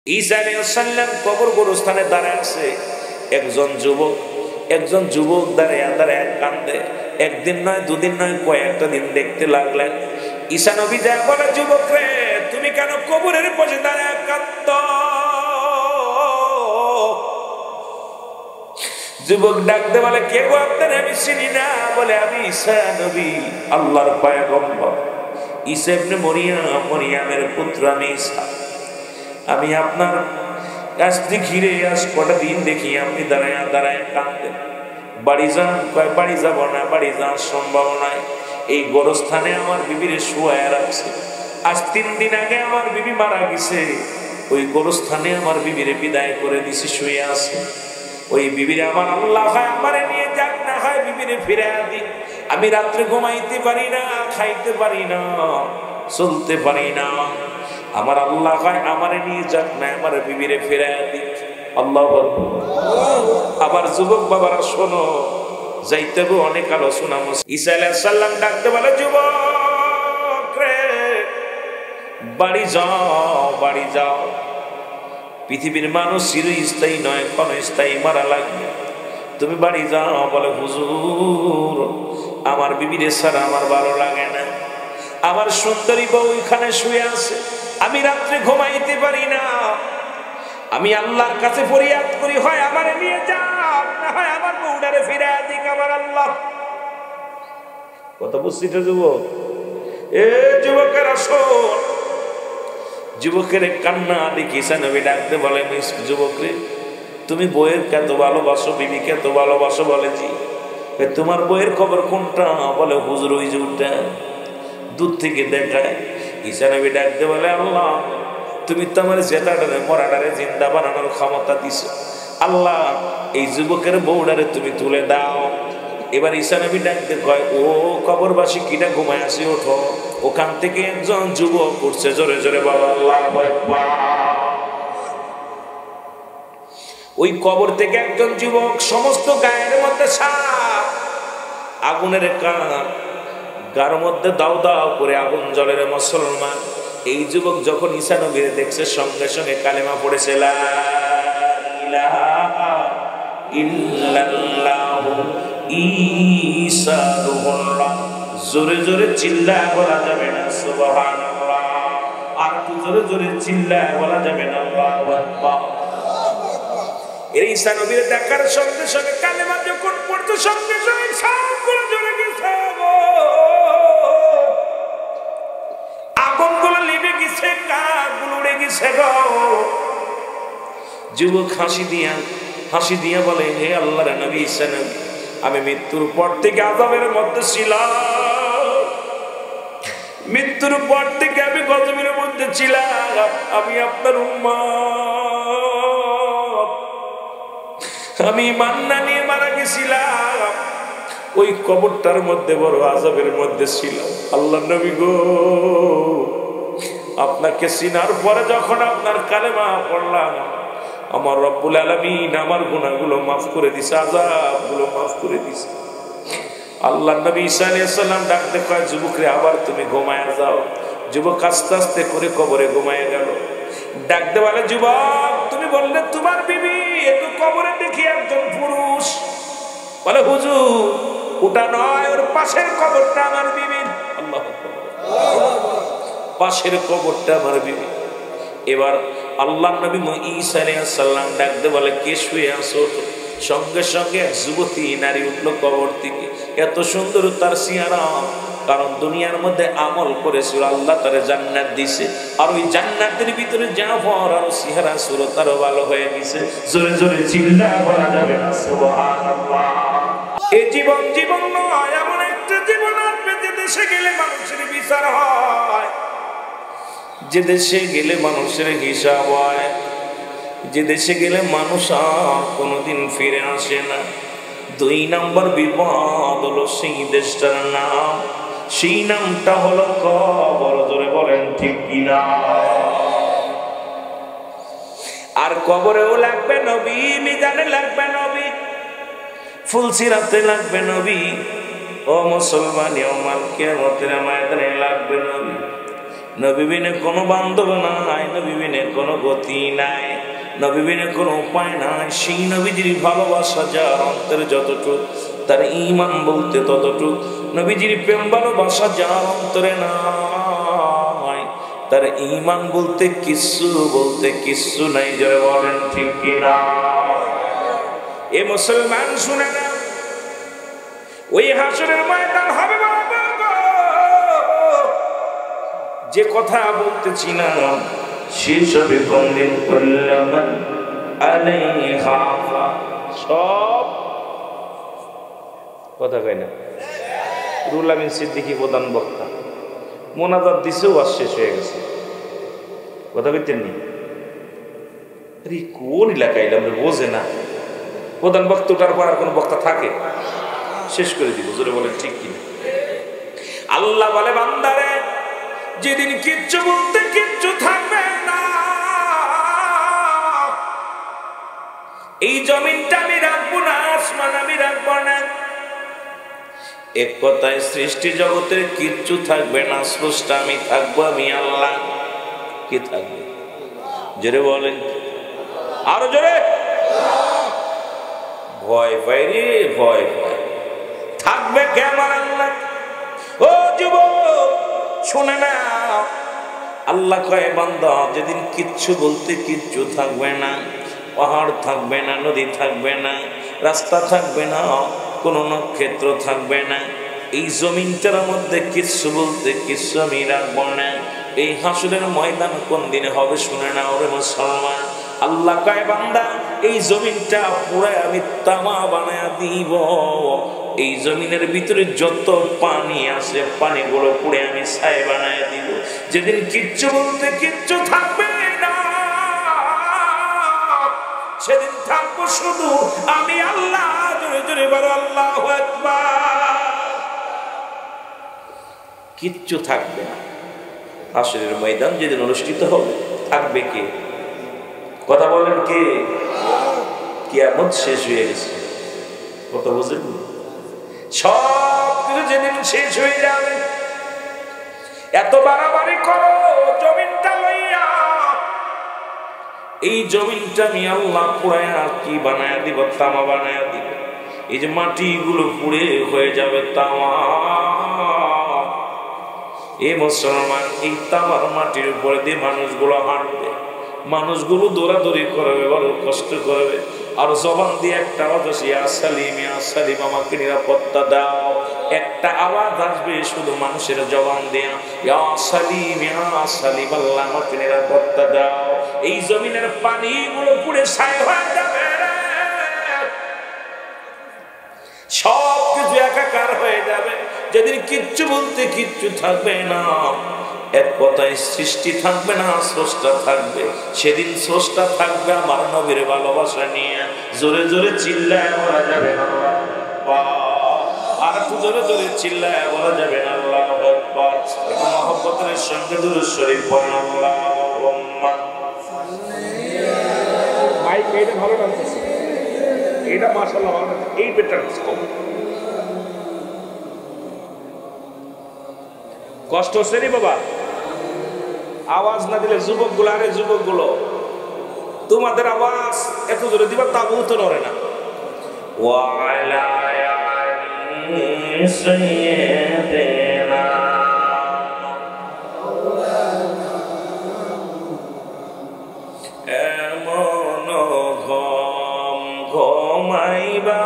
ঈসা আলাইহিস সালাম কবর গোরস্থানে দাঁড়ায় আছে। একজন যুবক দাঁড়ায় কান্দে। একদিন নয়, দুদিন নয়, কয়েকটা দিন দেখতে লাগলেন। ঈসা নবী যায় বলে, যুবক রে, তুমি কেন কবরের পাশে দাঁড়ায় কাঁদো? যুবক ডাকতে বলে, কে গো আপনার? আমি চিনি না। বলে, আমি ঈসা নবী, আল্লাহর পয়গম্বর ঈসা ইবনে মরিয়মের পুত্র আমি ঈসা। আমি আপনার কাছটি ঘিরে আজ কটা দিন দেখি আপনি দাঁড়ায় কাঁদতেন। বাড়ি যান? কয়, বাড়ি যাব না, বাড়ি যাওয়ার সম্ভব নয়। এই গোরস্থানে আমার বিবির শুয়ায় রাখছে। আজ 3 দিন আগে আমার বিবি মারা গেছে। ওই গোরস্থানে আমার বিবিরে বিদায় করে দিছি, শুয়ে আছে। ওই বিবিরে আমার আল্লাহ হয় আমারে নিয়ে যাক, না হয় বিবিরে ফিরে দিন। আমি রাত্রে ঘুমাইতে পারি না, খাইতে পারি না, চলতে পারি না। আমার আল্লাহ হয় আমারে নিয়ে যাক, না আমার বিবিরে ফিরে দিন। আল্লাহ। আবার যুবক বাবারা শোনো, যাইতে গো অনেক আলোচনা। ঈসা আলাইহিস সালাম ডাকতে বলে, যুবক রে, বাড়ি যাও, বাড়ি যাও। পৃথিবীর মানুষ চিরস্থায়ী নয়, ক্ষণস্থায়ী, মারা লাগবে। তুমি বাড়ি যাও। বলে, হুজুর, আমার বিবিরে ছাড়া আমার ভালো লাগে না। আমার সুন্দরী বউ এখানে শুয়ে আছে, আমি রাত্রে ঘুমাইতে পারি না। আমি আল্লাহর কাছে ফরিয়াদ করি, হয় আমারে নিয়ে যাও, না হয় আমার বউটারে ফিরে দিক আমার আল্লাহ। কথা বুঝছিস যুবক? এ যুবকেরা শোন। যুবকের কান্না দেখি ঈসা নবী ডাকতে বলে, যুবক রে, তুমি বইয়ের কত ভালোবাসো, বিবিকে এত ভালোবাসো। বলে, জি। তোমার বইয়ের খবর কোনটা? বলে, হুজুর ওই যে ওটা। দূর থেকে দেখায়। ঈসা নবী ডাকতে বলে, আল্লাহ, তুমি তো আমার জেতাডারে মরাডারে জিন্দা বানানোর ক্ষমতা দিছো। আল্লাহ, এই যুবকের বউডারে তুমি তুলে দাও। এবার ঈসা নবী ডাকতে কয়, ও কবরবাসী, কিনা ঘুমায় আসি, ওঠো। ওখান থেকে একজন যুবক উঠছে, জোরে জোরে বলো আল্লাহু আকবার। ওই কবর থেকে একজন যুবক, সমস্ত গায়ের মধ্যে সাপ, আগুনের কান, গার মধ্যে দাও দাও করে আগুন জ্বলে। মুসলমান এই যুবক যখন ঈসা নবীর দেখছে, সঙ্গে সঙ্গে কালেমা পড়েছে, লা ইলাহা ইল্লাল্লাহু ঈসা রূহুল্লাহ। জোরে জোরে চিল্লায় বলা যাবে না সুবহানাল্লাহ। আর একটু জোরে জোরে চিল্লায় বলা যাবে না আল্লাহু আকবার। এই ঈসা নবীর দেখার সঙ্গে সঙ্গে কালেমা যখন পড়তো, সঙ্গে সঙ্গে সবগুলো জ্বলে গেছে, আগুনগুলো লিভে গেছে, কাকগুলো উড়ে গেছে গো। যুবক হাসি দিয়া বলে, হে আল্লাহর নবী ঈসা নবী, আমি মৃত্যুর পর থেকে আযাবের মধ্যে ছিলাম। মৃত্যুর পর থেকে আমি গজবের মধ্যে ছিলাম। আমি আপনার উম্মত। আমি ঈমান না নিয়ে মারা গেছিলাম। ওই কবরটার মধ্যে বড় আযাবের মধ্যে ছিল। আল্লাহর নবী গো, আপনাকে চিনার পরে যখন আপনার কালেমা পড়লাম, আমার রব্বুল আলামিন আমার গুনাহগুলো মাফ করে দিছে, আযাবগুলো মাফ করে দিছে। আল্লাহর নবী ঈসা আলাইহিস সালাম ডাকতে কয়, যুবক রে, আবার তুমি ঘুমায় যাও। যুবক আস্তে আস্তে করে কবরে ঘুমায় গেল। ডাকতে বলে, যুবক, তুমি বললে তোমার বিবি, একটু কবরে দেখি একজন পুরুষ। বলে, হুজুর, ওটা নয়, ওর পাশের কবরটা আমার বিবির। আল্লাহু আকবার। পাশের কবরটা আমার বিবি। এবার আল্লাহর নবী ঈসা আলাইহিস সালাম ডাকতে বলে, কে শুয়ে আছো? সঙ্গে সঙ্গে এক যুবতী নারী উঠলো কবর থেকে। এত সুন্দর তার চেহারা, কারণ দুনিয়ার মধ্যে আমল করেছিল, আল্লাহ তারে জান্নাত দিছে। আর ওই জান্নাতের ভিতরে যাওয়ার আরো চেহারা সুরত আরো ভালো হয়ে গেছে। জোরে জোরে চিল্লায় বলা যাবে না সুবহানাল্লাহ। এই জীবন নয়, এমন একটা জীবন আসবে যে দেশে গেলে মানুষের বিচার হয়, যে দেশে গেলে মানুষের হিসাব হয়, যে দেশে গেলে মানুষ আর কোনোদিন ফিরে আসে না। 2 নম্বর বিপদ হলো সেই দেশটার নাম, সেই নামটা হলো কবর। জোরে বলেন ঠিক কিনা? আর কবরেও লাগবে নবী, মিজানে লাগবে নবী, ফুলসিরাতে লাগবে নবী। ও মুসলমান, ইয়াউমাল কিয়ামতের ময়দানে লাগবে নবী। নবী বিনে কোনো বান্ধব নাই, নবী বিনে কোনো গতি নাই, নবী বিনে কোনো উপায় নাই। সেই নবীজির ভালোবাসা যার অন্তরে যতটুক, তার ঈমান বলতে ততটুক। নবীজির প্রেম ভালোবাসা যার অন্তরে নাই, তার ঈমান বলতে কিচ্ছু নাই। যারা বলেন ঠিক কিনা? এ মুসলমান শুনে না, ওই হাসরের ময়দান হবে বাবা, যে কথা বলতেছি না শেষ হবে কোনদিন? কুল্লামান আলাইহা, সব কথা কয় না। রুহুল আমিন সিদ্দিকী প্রধান বক্তা মোনাজাত দিছেও আর শেষ হয়ে গেছে, কথা কইতেন নি? আরে কোন এলাকায় এলাম বোঝে না। প্রধান বক্তা ওঠার পর আর কোনো বক্তা থাকে? শেষ করে দিব। জোরে বলেন ঠিক কিনা? আল্লাহ বলে বান্দারে, যেদিন কিচ্ছু বলতে কিচ্ছু থাকবে না, এই জমিনটা আমি রাখবো না, আসমান আমি রাখবো না। এক কথায় সৃষ্টি জগতের কিচ্ছু থাকবে না, স্রষ্টা আমি থাকবো, আমি আল্লাহ। কি থাকবে? জোরে বলেন, আরো জোরে। ভয় পাই রে, ভয় পাই। থাকবে কে? আমার আল্লাহ। ও যুবক শোনে না, আল্লাহ কয় বান্দা, যেদিন কিচ্ছু বলতে কিচ্ছু থাকবে না, পাহাড় থাকবে না, নদী থাকবে না, রাস্তা থাকবে না, কোনো নক্ষত্র থাকবে না, এই জমিনটার মধ্যে কিচ্ছু বলতে কিচ্ছু আমি রাখবো না। এই হাসরের ময়দান কোন দিনে হবে শুনে না ওরে মুসলমান। আল্লাহ কয় বান্দা, এই জমিনটা পুরো আমি তামা বানায়া দিব। এই জমিনের ভিতরে যত পানি আছে, পানিগুলো পুড়ে আমি ছাই বানায়া দিব। যেদিন কিচ্ছু বলতে কিচ্ছু থাকবে না, সেদিন থাকবো শুধু আমি আল্লাহ। জোরে জোরে বলো আল্লাহু আকবার। কিচ্ছু থাকবে না। হাসরের ময়দান যেদিন অনুষ্ঠিত হবে, থাকবে কে? কথা বলেন কে? কিয়ামত শেষ হয়ে গেছে, কথা বুঝেন? সব কিছু যেদিন শেষ হয়ে যাবে, এত বাড়াবাড়ি করো জমিনটা লইয়া, এই জমিনটা আমি আল্লাহ পুরায়া কি বানায়া দিব? তামা বানায়া দিব। এই যে মাটিগুলো পুড়ে হয়ে যাবে তামা। এই মুসলমান, এই তামার মাটির উপরে দিয়ে মানুষগুলো হাঁটবে, মানুষগুলো দৌড়াদৌড়ি করবে, বড় কষ্ট করবে, আর জবান দিয়ে একটা আওয়াজ আসে, ইয়া সালিম ইয়া সালিম, আমাকে নিরাপত্তা দাও। একটা আওয়াজ আসবে শুধু মানুষের জবান দিয়ে, ইয়া সালিম ইয়া সালিম, আল্লাহ আমাকে নিরাপত্তা দাও। এই জমিনের পানিগুলো পুড়ে ছাই হয়ে যাবে, সব কিছু একাকার হয়ে যাবে। যেদিন কিচ্ছু বলতে কিচ্ছু থাকবে না, এক কথায় সৃষ্টি থাকবে না, স্রষ্টা থাকবে। সেদিন স্রষ্টা থাকবে আমার নবীর ভালোবাসা নিয়ে। জোরে জোরে চিল্লায় বলা যাবে না আর একটু জোরে জোরে চিল্লায় বলা যাবে না আল্লাহু আকবার। একটু মহব্বতের সঙ্গে দুরূদ শরীফ পড়ুন। আল্লাহুম্মা মাইক এইটা ভালো টানতেছে, এটা মাশাআল্লাহ ভালো, এই বেটার কষ্ট হচ্ছে রে বাবা। আওয়াজ না দিলে যুবক গুলো, আরে যুবক গুলো, তোমাদের আওয়াজ এত জোরে দিবা তাবু তো নড়ে না। এমন ঘম ঘমাইবা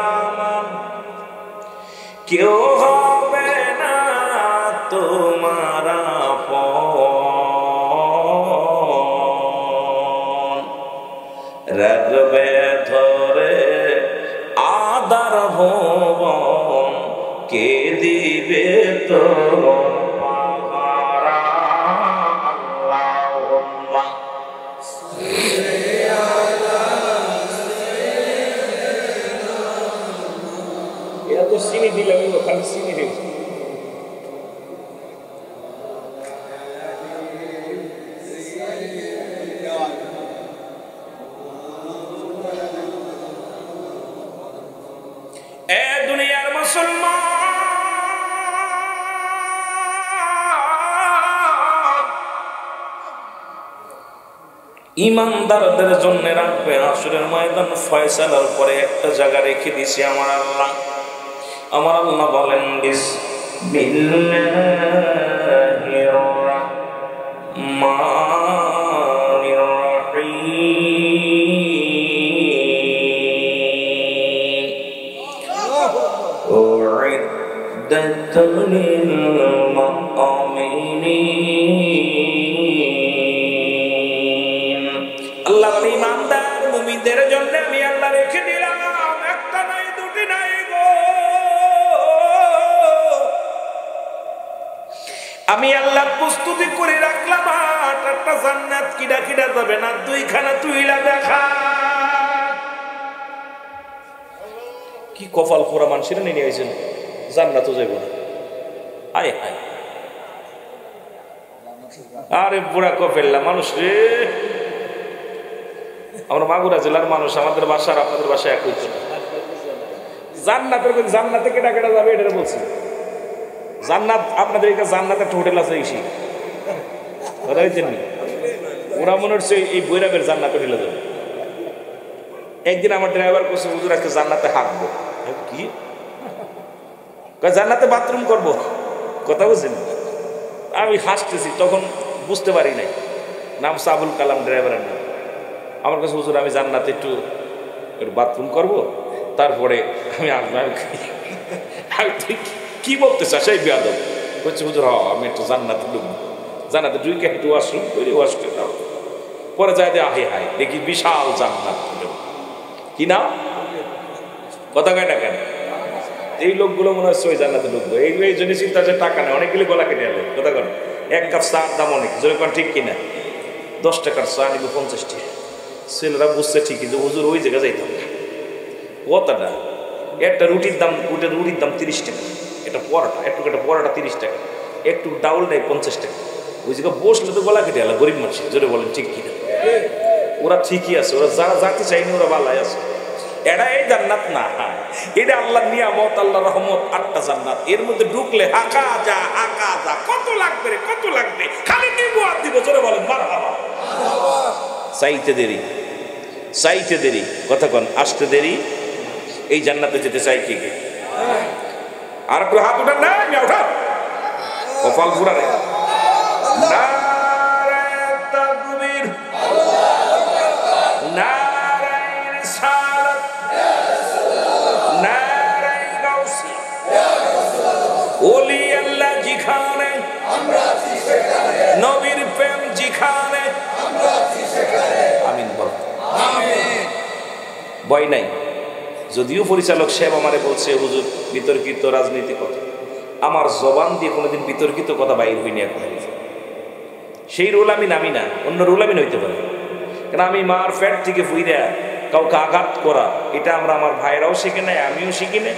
কেউ হবে না তোমার আপন, রাখবে ধরে আদার ভুবন, কে দিবে তো পাহারা। আল্লাহুম্মা এরা তো চিনি দিলাম, ওখানে চিনি দিয়েছে। এ দুনিয়ার মুসলমান, ইমানদারদের জন্য রাখবে হাসরের ময়দান ফয়সালার পরে একটা জায়গা রেখে দিছি আমার আল্লাহ। আমার আল্লাহ বলেন বিসমিল্লাহির রাহমানির রাহিম উইদ্দাত লিল মুমিনিন। আল্লাহ বলে ইমানদার মুমিনদের জন্য আমি আল্লাহ রেখে দিলাম একটা নাই দুটি নাই গো, আমি আল্লাহ প্রস্তুতি করে রাখলাম আটটা জান্নাত। কিডা কিডা যাবে না দুইখানা তুইলা দেখা। কি কপাল পোড়া মানুষের নিয়ে আইছেন জান্নাতও যাইব না। আয় হায় আরে বুড়া কফেল্লা মানুষ রে। আমরা মাগুরা জেলার মানুষ, আমাদের বাসার আপনাদের বাসা এক হইতো না। জান্নাতের জান্নাতে কেটা কেটা যাবে এটা বলছি। জান্নাত আপনাদের এখানে জান্নাত একটা হোটেল আছে এসি কথা হয়েছেন নি? ওরা মনে হচ্ছে এই বৈরাবের জান্নাত হোটেলে যাবে। একদিন আমার ড্রাইভার করছে হুজুর আজকে জান্নাতে হাঁকবো। কি জান্নাতে বাথরুম করবো কথা বলছেন? আমি হাসতেছি, তখন বুঝতে পারি নাই নাম সাবুল কালাম ড্রাইভারের নাম। আমার কাছে হুজুর আমি জান্নাতে একটু বাথরুম করবো তারপরে আমি আসবো। আমি কি বলতে চাস এই বেয়াদব? বলছে হুজুর আমি একটু জান্নাতে ঢুকবো, জান্নাতে ঢুকে একটু ওয়াশরুম করে ওয়াশ করে দাও। পরে যাই দিয়ে আহে হায় দেখি বিশাল জান্নাত। কি নাম কথা কয় না কেন? এই লোকগুলো মনে হচ্ছে ওই জান্নাতে ঢুকবো। এই জন্য চিন্তা আছে টাকা নেই, অনেকগুলি গলা কেটে আলো কথা কন। এক কাপ চার দাম অনেক, যদি কোন ঠিক কিনা 10 টাকার চা নিব 50 টাকা। ছেলেরা বুঝছে ঠিকই যে হুজুর ওই জায়গায় যাইতাম না। কথাটা একটা রুটির দাম 30 টাকা, একটা পরোটা একটা পরোটা 30 টাকা, একটু ডাউল নেই 50 টাকা। ওই জায়গায় বসলে তো গলা কেটে আলো গরিব মানুষ, যদি বলেন ঠিক কিনা? ওরা ঠিকই আছে, ওরা যারা যাতে চাইনি ওরা ভালাই আছে। এটা এই জান্নাত না, এটা আল্লাহ নিয়ামত, আল্লাহ রহমত। 8টা জান্নাত, এর মধ্যে ঢুকলে আকা যা কত লাগবে রে কত লাগবে, খালি নিবো আর দিব। জোরে বলেন মারহাবা। চাইতে দেরি কথা কন, আসতে দেরি। এই জান্নাতে যেতে চাই কে কে? আর একটু হাত উঠান না, আমি উঠা কপাল পুরা রে। নারায়ে তাকবীর, নারায়ে রিসালাত, নারায়ে গাউসিয়া। ওলি আল্লাহ যেখানে নবীর প্রেম যেখানে। আমিন বল। ভয় নাই। যদিও পরিচালক সাহেব আমারে বলছে হুজুর বিতর্কিত রাজনীতি কথা, আমার জবান দিয়ে কোনোদিন বিতর্কিত কথা বাইর হইনি এখন। সেই রোল আমি নামি না, অন্য রোল আমি নইতে পারি। কেন আমি মার ফ্যাট থেকে ফুইরা কাউকে আঘাত করা, এটা আমার ভাইরাও শিখে নাই, আমিও শিখি নাই।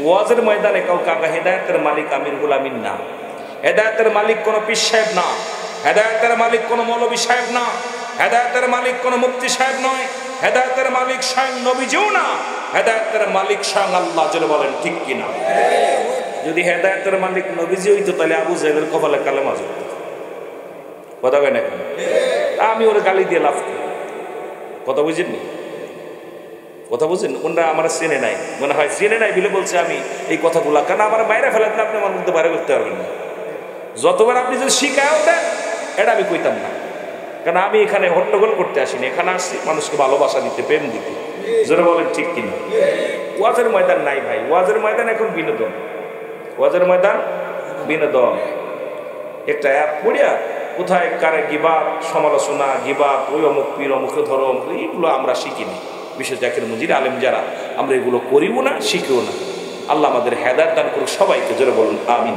ওয়াজের ময়দানে কাউকে আঘাত, হেদায়েতের মালিক আমির গোলামিন না। হেদায়েতের মালিক কোনো পীর সাহেব না, হেদায়েতের মালিক কোনো মৌলবী সাহেব না, হেদায়েতের মালিক কোনো মুফতি সাহেব নয়, হেদায়েতের মালিক স্বয়ং নবীজিও না, হেদায়েতের মালিক স্বয়ং আল্লাহ। জোরে বলেন ঠিক কিনা? যদি হেদায়েতের মালিক নবীজি হইতো তাহলে আবু জাহেলের কপালে কালেমা জড়তো। কথা কয় না কেন? আমি ওরা গালি দিয়ে লাভ করি। কথা বুঝেননি? কথা বুঝেন? ওনারা আমার চেনে নাই, মনে হয় চেনে নাই বলে বলছে আমি এই কথাগুলা। কেন আমার বাইরে ফেলে দিলে আপনি আমার মধ্যে বাইরে করতে পারবেন না। যতবার আপনি যদি শিখাও দেন এটা আমি কইতাম না, কারণ আমি এখানে হট্টগোল করতে আসিনি, এখানে আসছি মানুষকে ভালোবাসা দিতে, প্রেম দিতে। জোরে বলেন ঠিক কিনা? ওয়াজের ময়দান নাই ভাই, ওয়াজের ময়দান এখন বিনোদন। ওয়াজের ময়দান বিনোদন। একটা অ্যাপ পড়িয়া কোথায় কারে গিবাত, সমালোচনা, গিবাত, ওই অমুক পীর অমুকে ধরো, এইগুলো আমরা শিখিনি। বিশেষ জাকির মঞ্জির আলেম যারা, আমরা এগুলো করিও না, শিখিও না। আল্লাহ আমাদের হেদায়েত দান করুক সবাইকে। জোরে বলুন আমিন।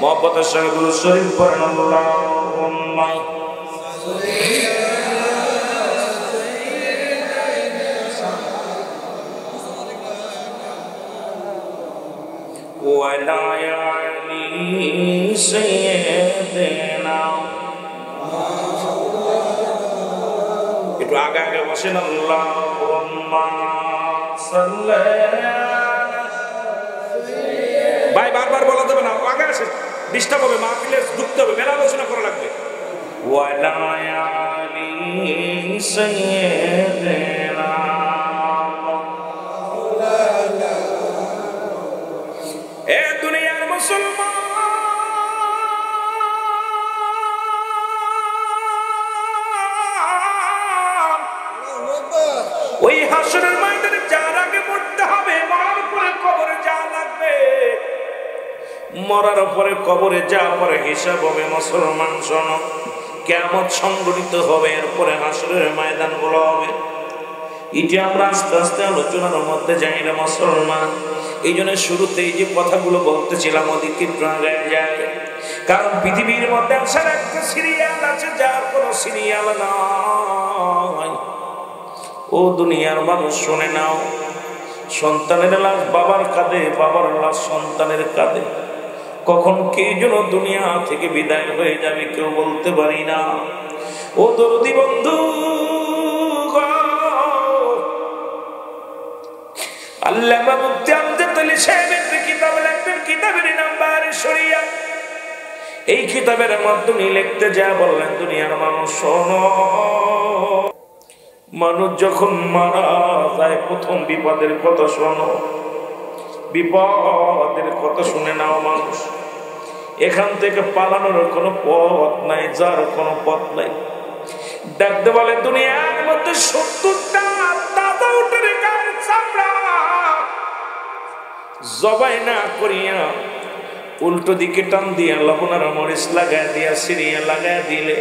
মহব্বতের সঙ্গে দুরূদ শরীফ পড়েন। আল্লাহুম্মা ওয়ালা আলি সাইয়্যিদিনা। একটু আগে আগে বসেন। আল্লাহুম্মা সাল্লি। ভাই বারবার বলা যাবে না, আগে আসে ডিস্টার্ব হবে, মাহফিলে ঢুকতে হবে, মেলা আলোচনা করা লাগবে। ওয়ালা আলি سيدنا اے دنیاর মুসলমান ওই হাসরের ময়দানে যার আগে মরতে হবে, মরার পরে কবরে যা লাগবে, মরার পরে কবরে যা পরে হিসাব হবে। মুসলমান শোনো, কিয়ামত সংঘটিত হবে, এরপরে হাসরের ময়দান গুলো হবে। এটি আমরা আস্তে আস্তে আলোচনার মধ্যে যাই না মুসলমান। এই জন্য শুরুতেই যে কথাগুলো বলতেছিলাম ওদিকে গায়ে যায়, কারণ পৃথিবীর মধ্যে আসার একটা সিরিয়াল আছে যার কোনো সিরিয়াল নয়। ও দুনিয়ার মানুষ শুনে নাও, সন্তানের লাশ বাবার কাঁধে, বাবার লাশ সন্তানের কাঁধে। কখন কে যেন দুনিয়া থেকে বিদায় হয়ে যাবে কেউ বলতে পারি না। ও দরদি বন্ধু, আল্লামা মুফতি আমজাদ আলী সাহেবের কিতাব লিখবেন, কিতাবের নাম বারে শরিয়াত। এই কিতাবের মাধ্যমে লিখতে যা বললেন, দুনিয়ার মানুষ শোনো, মানুষ যখন মারা যায় প্রথম বিপদের কথা শোনো, বিপদের কথা শুনে নাও মানুষ। এখান থেকে পালানোর কোনো পথ নাই, যার কোনো পথ নাই। ডাকতে বলে দুনিয়ার মধ্যে ৭০টা তাজা উটের গায়ের চামড়া জবাই না করিয়া উল্টো দিকে টান দিয়া লবণ আর মরিচ লাগায় দিয়া সিরিয়া লাগায় দিলে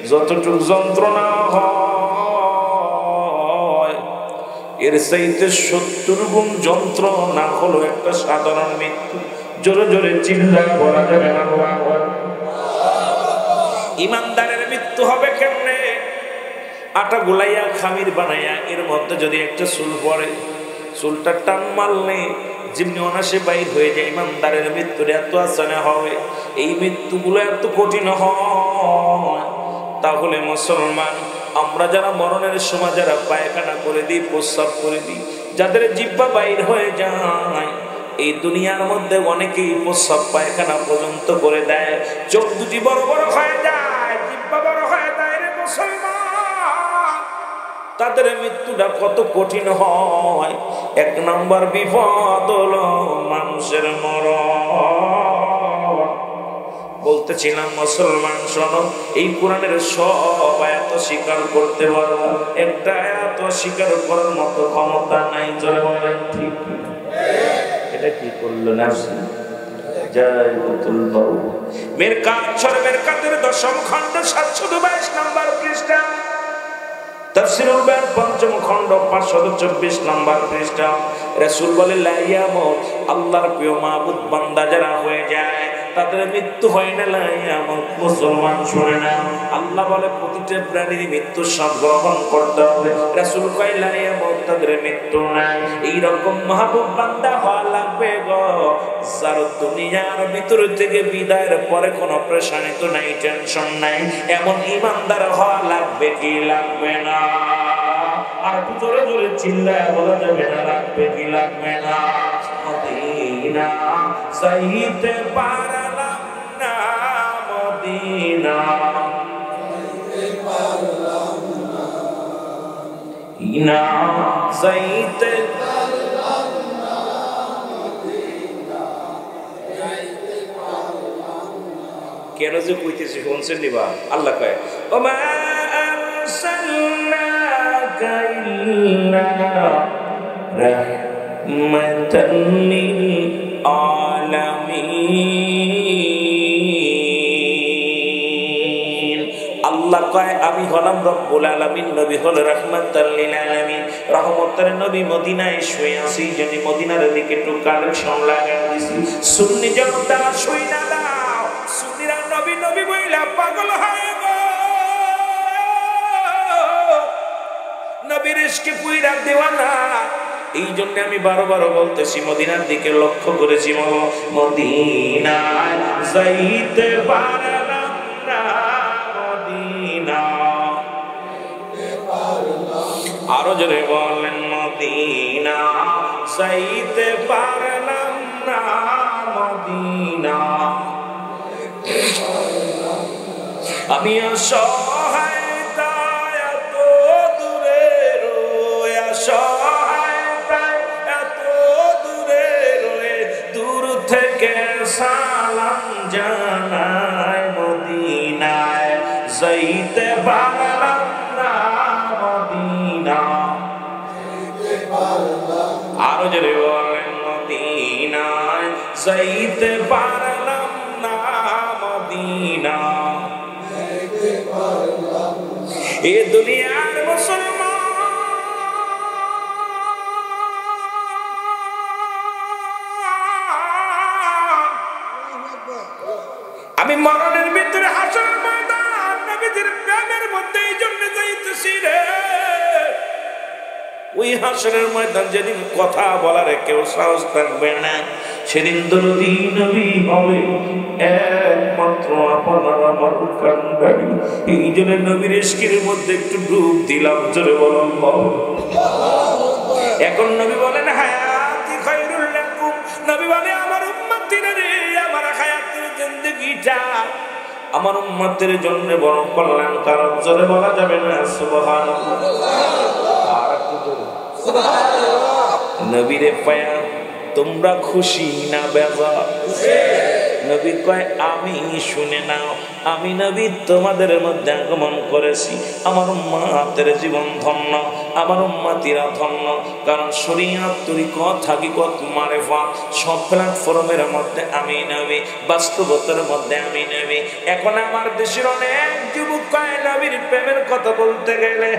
যতটুকু যন্ত্রণা হয়, এর চাইতে ৭০ গুণ যন্ত্রণা হলো একটা সাধারণ মৃত্যু। জোরে জোরে চিল্লায় বলা যাবে না। ইমানদারের মৃত্যু হবে কেমনে? আটা গুলাইয়া খামির বানাইয়া এর মধ্যে যদি একটা চুল পড়ে, চুলটা টান মারলে যেমনি অনাসে বাইর হয়ে যায়, ইমানদারের মৃত্যুর এত আসানে হবে। এই মৃত্যুগুলো এত কঠিন হয়। তাহলে মুসলমান, আমরা যারা মরণের সময় যারা পায়খানা করে দিই, প্রস্রাব করে দিই, যাদের জিহ্বা বাইর হয়ে যায়, এই দুনিয়ার মধ্যে অনেকেই প্রস্রাব পায়খানা পর্যন্ত করে দেয়। চোখ দুটি বড় বড় হয়ে যায়, জিহ্বা বড় হয়ে যায় রে মুসলমান। তাদের মৃত্যুটা কত কঠিন হয়। ১ নম্বর বিপদ হলো মানুষের মরণ। বলতেছিলাম মুসলমান শোনো, এই কোরআনের সব আয়াত স্বীকার করতে পারবো, একটা আয়াত স্বীকার করার মতো ক্ষমতা নাই। জোরে বলেন ঠিক? এটা কি করলো না? জায়গাতুল মাউত মেরকাত সূরা মেরকাতের ১০ম খণ্ড ৭২২ নম্বর পৃষ্ঠা, তাফসীরুল বায়ান ৫ম খণ্ড ৫২৪ নম্বর পৃষ্ঠা। রাসূল বলে লা ইয়ামুত, আল্লাহর প্রিয় মাবুদ বান্দা যারা হয়ে যায় তাদের মৃত্যু হয় না। লা ইয়ামুত মুসলমান শুনে না, আল্লাহ বলে প্রতিটা প্রাণীর মৃত্যু সব গ্রহণ করতে হবে। রাসূল কয় লা ইয়ামুত, তাদের মৃত্যু নাই। এইরকম মাহবুব বান্দা হওয়া লাগবে গো, যার দুনিয়ার ভিতর থেকে বিদায়ের পরে কোনো পেরেশানি তো নাই, টেনশন নাই। এমন ইমানদার হওয়া লাগবে কি লাগবে না? আর জোরে জোরে চিল্লায় বলা যাবে না, লাগবে কি লাগবে না? মদিনা যাইতে পারলাম না, মদিনা ইনা যাইতে পারলাম না, মদিনা যাইতে পারলাম না। কেন যে কইতেছি শুনছেন নিবা? আল্লাহ কয় ওমা আরসালনাকা ইল্লা রাহমাতান লিল আলামিন। আল্লাহ কয় আমি হলাম রব্বুল আলামিন, নবী হলো রাহমাতাল লিল আলামিন। রহমতের নবী মদিনায় শুয়ে আছি, যদি মদিনার দিকে একটু কালেকশন লাগাই দিছি। সুন্নি জনতা শুই না দাও, সুন্নিরা নবী নবী বইলা পাগল হয়ে গো, নবীর ইশকে পুইরা দেওয়ানা। এই জন্য আমি বারবার বলতেছি মদিনার দিকে লক্ষ্য করেছি। মদিনায় যাইতে পারলাম না, মদিনা আরো জোরে বলেন, মদিনা যাইতে পারলাম না, মদিনা আমি অসহায় যাইতে পারলাম না মদিনা এ দুনিয়ার মুসলমান আমি মরণের ভিতরে হাসরের ময়দান নবীদের প্রেমের মধ্যে এই জন্য যাইতেছি রে ওই হাসরের ময়দান যেদিন কথা বলার কেউ সাহস থাকবে না সেদিন দরদি নবী হবে একমাত্র আপনার আমার কান্ডারি এই জন্য নবীর ইশকের মধ্যে একটু ডুব দিলাম জোরে বলুন এখন নবী বলেন হায়াতি খায়রুল লাকুম নবী বলে আমার উম্মতিরা রে আমার হায়াতের জিন্দেগিটা আমার উম্মতের জন্য বড় কল্যাণ কারণ জোরে বলা যাবে না সুবহানাল্লাহ আর একটু জোরে সুবহানাল্লাহ নবীরে পায়া তোমরা খুশি না বেজার নবী কয় আমি শুনে নাও আমি নবী তোমাদের মধ্যে আগমন করেছি আমার উম্মতের জীবন ধন্য আমার উম্মতিরা ধন্য কারণ শরীয়ত তরিকত হাকিকত মারিফাত সব প্ল্যাটফর্মের মধ্যে আমি নবী বাস্তবতার মধ্যে আমি নবী এখন আমার দেশের অনেক যুবক কয় নবীর প্রেমের কথা বলতে গেলে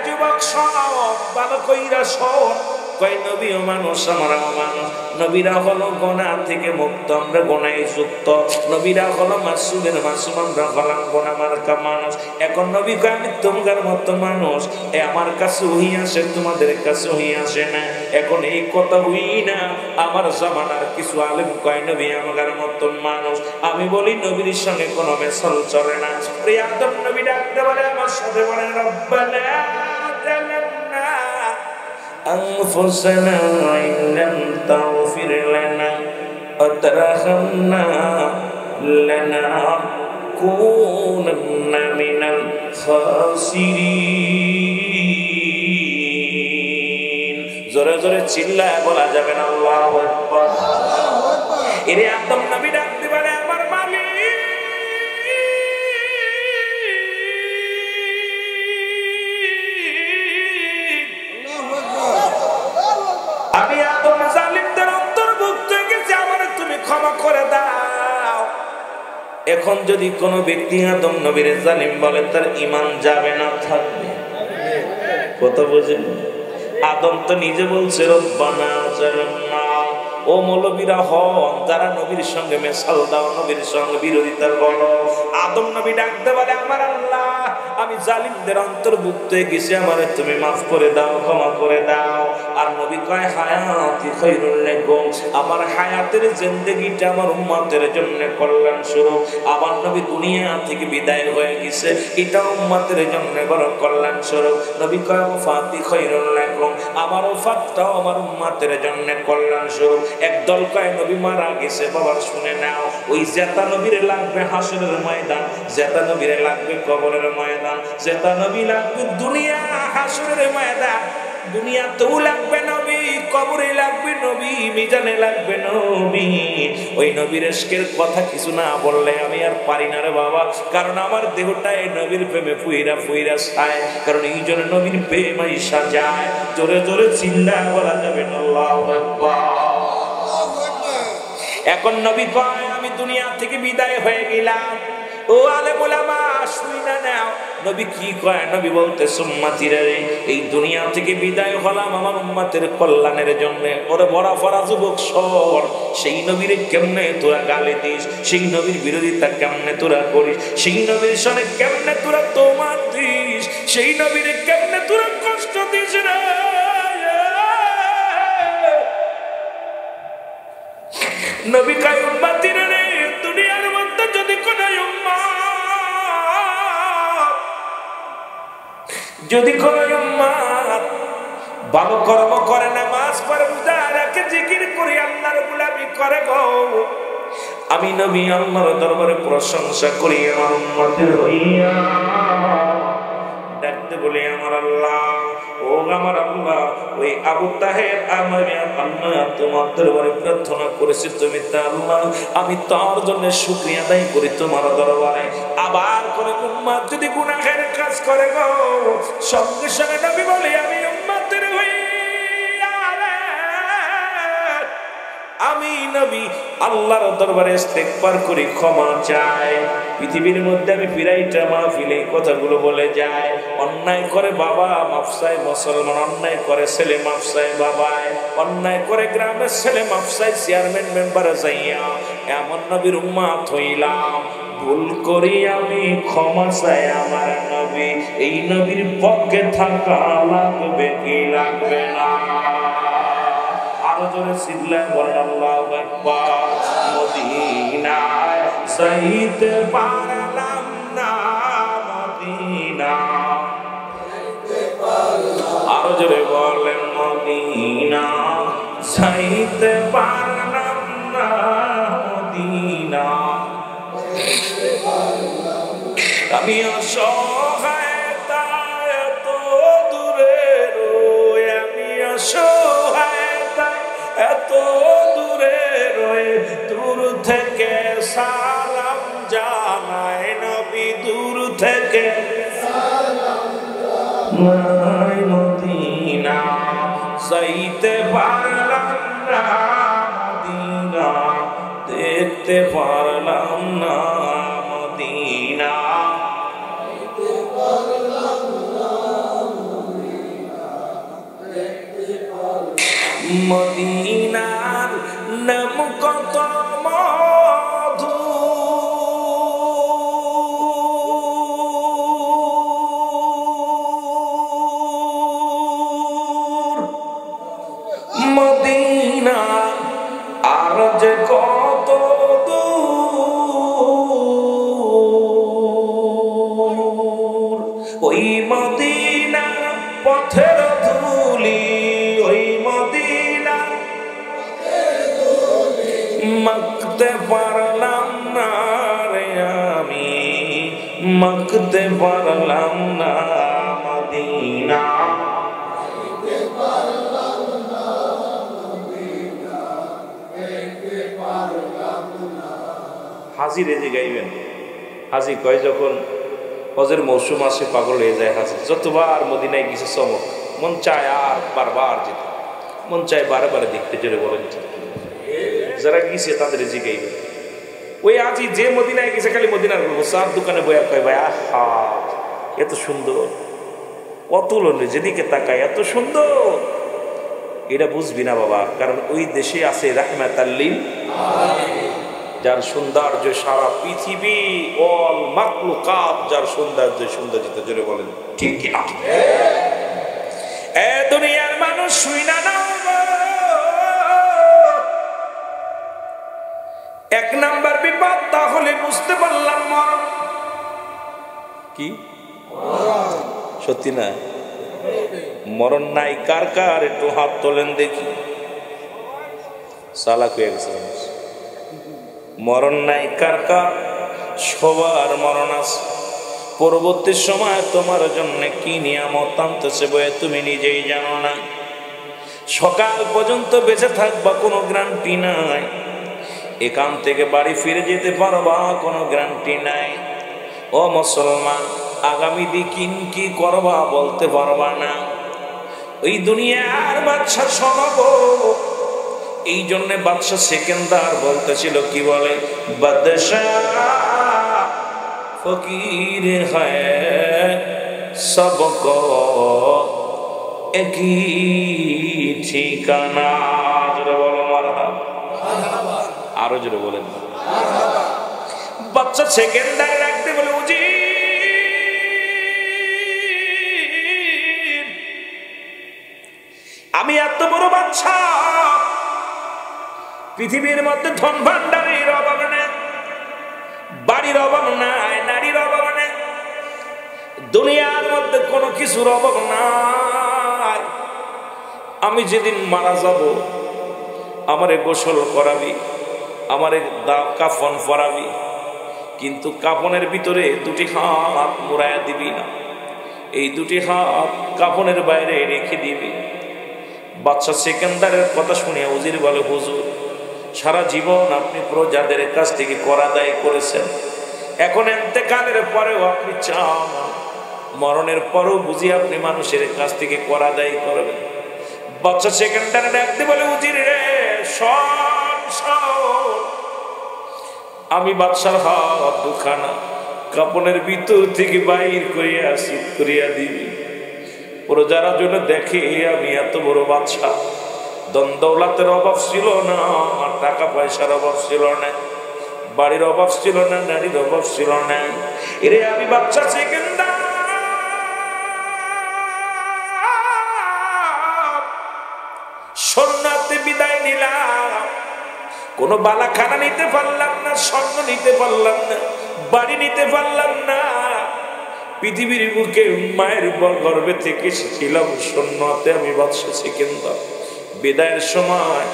যুবক সব ভালো কইরা শোন কয় নবীও মানুষ আমরাও মানুষ নবীরা হলো গোনা থেকে মুক্ত আমরা গোনায় যুক্ত নবীরা হলো মাসুমের মাসুম আমরা হলাম গোনা মার্কা মানুষ এখন নবী কয় আমি তোমার মতো মানুষ আমার কাছে হই আসে তোমাদের কাছে হই আসে না এখন এই কথা হই না আমার জামানার কিছু আলেম কয় নবী আমার মতো মানুষ আমি বলি নবীর সঙ্গে কোনো মেশাল চলে না প্রিয়াতম নবী ডাকতে বলে আমার সাথে বলে রব্বানা জালামনা أنفسنا إن لم تغفر لنا وترحمنا لنكونن من الخاسرين জোরে জোরে চিল্লায় বলা যাবে না আল্লাহু আকবার এরে আদম নবী ডাকতে পারে আমার মালিক আমি আদম জালিমদের অন্তর্ভুক্ত হয়ে গেছি আমার তুমি ক্ষমা করে দাও এখন যদি কোনো ব্যক্তি আদম নবীর জালিম বলে তার ঈমান যাবে না থাকবে কথা বুঝেন আদম তো নিজে বলছে রব্বানা জালামনা ও মৌলবীরা হন যারা নবীর সঙ্গে মেশাল দাও নবীর সঙ্গে বিরোধিতা করো আদম নবী ডাকতে বলে আমার আল্লাহ আমি জালিমদের অন্তর্ভুক্ত হয়ে গেছি আমারে তুমি মাফ করে দাও ক্ষমা করে দাও আর নবী কয় হায়াতি খায়রুল লাকুম আমার হায়াতের জিন্দেগিটা আমার উম্মতের জন্য কল্যাণ স্বরূপ আমার নবী দুনিয়া থেকে বিদায় হয়ে গেছে এটা উম্মতের জন্য বড় কল্যাণ স্বরূপ নবী কয় ওয়াফাতি খায়রুল লাকুম আমার ওয়াফাতটাও আমার উম্মতের জন্য কল্যাণ স্বরূপ একদল কয় নবী মারা গেছে বাবা শুনে নাও ওই জেতা নবীরে লাগবে হাসরের ময়দান জেতা নবীরে লাগবে কবরের ময়দান জেতা নবী লাগবে দুনিয়া হাসরের ময়দান দুনিয়াতেও লাগবে নবী কবরে লাগবে নবী মিজানে লাগবে নবী ওই নবীর ইশকের কথা কিছু না বললে আমি আর পারি না রে বাবা কারণ আমার দেহটা এই নবীর প্রেমে ফুইরা ফুইরা চায় কারণ এই জন্য নবীর প্রেমই সাজায় জোরে জোরে চিল্লা বলা যাবে না আল্লাহু আকবার এখন নবী কয় আমি দুনিয়া থেকে বিদায় হয়ে গেলাম ও আলেম ওলামা শুইনা নাও নবী কি কয় নবী বলতে উম্মতিরা রে এই দুনিয়া থেকে বিদায় হলাম আমার উম্মতের কল্যাণের জন্য ওরে বড় ফরা যুবক সর সেই নবীরে কেমনে তোরা গালি দিস সেই নবীর বিরোধিতা কেমনে তোরা করিস সেই নবীর সঙ্গে কেমনে তোরা তোমার দিস সেই নবীরে কেমনে তোরা কষ্ট দিস রে নবী কয় উম্মতিরা রে দুনিয়ার মধ্যে যদি কোন যদি কোন উম্মত ভালো কর্ম করে নামাজ পড়ে রোজা রাখে জিকির করে আল্লাহর গোলামি করে গো আমি নবী আল্লাহর দরবারে প্রশংসা করি আমার উম্মতের হইয়া ডাকতে বলি আমার আল্লাহ ও আমার আল্লাহ ওই আবু তাহের আমি আল্লাহ তোমার দরবারে প্রার্থনা করেছি তুমি তা আল্লাহ আমি তার জন্য শুকরিয়া আদায় করি তোমার দরবারে আবার কোন উম্মত যদি গুনাহের কাজ করে গো সঙ্গে সঙ্গে নবী বলে আমি উম্মতের হইয়া আমি নবী আল্লাহর দরবারে ইস্তেগফার করি, ক্ষমা চাই। পৃথিবীর মধ্যে আমি ফিরাইটা মাহফিলে কথাগুলো বলে যায়। অন্যায় করে বাবা মাফ চাই মুসলমান, অন্যায় করে ছেলে মাফ চাই বাবায়, অন্যায় করে গ্রামের ছেলে মাফ চাই চেয়ারম্যান মেম্বারে যাইয়া। এমন নবীর উম্মত হইলাম, ভুল করি আমি ক্ষমা চাই আমার নবী। এই নবীর পক্ষে থাকা লাগবে কি লাগবে না? আরো জোরে চিল্লায় বলেন আল্লাহু আকবার। মদিনায় যাইতে পারলাম না, মদিনা। আরো জোরে বলেন মদিনা যাইতে পারলাম না, মদিনা। আমি অসহায় তাই এত দূরে রই, আমি অসহায় তাই এত দূরে রই, দূর থেকে সালাম জানাই নবী, দূর থেকে নাই মদিনা যাইতে পারলাম না, মদিনা দেখতে পারলাম না, মদিনা মদিনার নাম কত মধু, মদিনা আর যে কত দূর, ওই মদিনা পথের ধুলি, ওই মদিনা মাখতে পারলাম না রে আমি, মাখতে পারলাম না, মদিনা হাজি রেজে গাইবেন। হাজি কয় যখন হজের মৌসুম আসে পাগল হয়ে যায় হাজি, যতবার মদিনায় গেছে চমক, মন চায় আর বারবার যেতে, মন চায় বারে বারে দেখতে। জোরে বলেন যারা গিয়েছে তাদের রেজে গাইবেন। ওই হাজি যে মদিনায় গেছে খালি মদিনার বলবো, চার দোকানে বইয়া কয় ভাই আহা এত সুন্দর, অতুলনীয়, যেদিকে তাকায় এত সুন্দর। এটা বুঝবি না বাবা, কারণ ওই দেশে আছে রাহমাতাল লিল আলামিন, যার সৌন্দর্য সারা পৃথিবী অল মাখলুকাত, যার সৌন্দর্য সৌন্দর্যতা। জোরে বলেন ঠিক কি না? এ দুনিয়ার মানুষ শুই না না, এক নাম্বার বিপদ তাহলে বুঝতে পারলাম মরণ কি। সত্যি না? মরণ নাই কার কার? একটু হাত তোলেন দেখি। চালাক হয়ে গেছে মানুষ। মরণ নাই কার কার? সবার মরণ আছে। পরবর্তী সময় তোমার জন্য কি নিয়ামত আনতেছে বয়ে তুমি নিজেই জানো না। সকাল পর্যন্ত বেঁচে থাকবা কোনো গ্যারান্টি নাই, এখান থেকে বাড়ি ফিরে যেতে পারবা কোনো গ্যারান্টি নাই। ও মুসলমান, আগামী দিন কি করবা বলতে পারবা না। ওই দুনিয়ার বাদশা শোনাবো, এই জন্য বাদশা সেকেন্দার বলতেছিল কি বলে, বাদশাহ ফকির হ্যায় সবকো একই ঠিকানা। জোরে বলো মারহাবা। আরো জোরে বলেন। বাদশা সেকেন্দার রাখতে বলে, উজি আমি এত বড় বাদশা, পৃথিবীর মধ্যে ধন ভান্ডারের অভাব নেই, বাড়ির অভাব নাই, নারীর অভাব নেই, দুনিয়ার মধ্যে কোনো কিছুর অভাব নাই। আমি যেদিন মারা যাব আমারে গোসল করাবি, আমারে কাফন পরাবি, কিন্তু কাফনের ভিতরে দুটি হাত মুড়াইয়া দিবি না, এই দুটি হাত কাফনের বাইরে রেখে দিবি। বাদশা সেকেন্দারের কথা শুনে উজির বলে, হুজুর সারা জীবন আপনি প্রজাদের কাছ থেকে কর আদায় করেছেন, এখন ইন্তেকালের পরেও আপনি চান, মরণের পরেও বুঝি আপনি মানুষের কাছ থেকে কর আদায় করবেন। বাচ্চা সেকেন্ডারে ডাকতে বলে, উজির রে শোন শোন, আমি বাদশার হাত দুখানা কাপড়ের ভিতর থেকে বাইর করিয়া শীত করিয়া দিবি। প্রজারা জন্য দেখে আমি এত বড় বাদশা, ধন দৌলতের অভাব ছিল না, টাকা পয়সার অভাব ছিল না, বাড়ির অভাব ছিল না, নারীর অভাব ছিল না। এরে আমি বাচ্চা সেকেন্ডার সন্ন্যাতে বিদায় নিলাম, কোনো বালাখানা নিতে পারলাম না, স্বর্ণ নিতে পারলাম না, বাড়ি নিতে পারলাম না। পৃথিবীর বুকে মায়ের গর্ভে থেকে এসেছিলাম সন্ন্যাতে আমি বাদশা সেকেন্দার। বিদায়ের সময়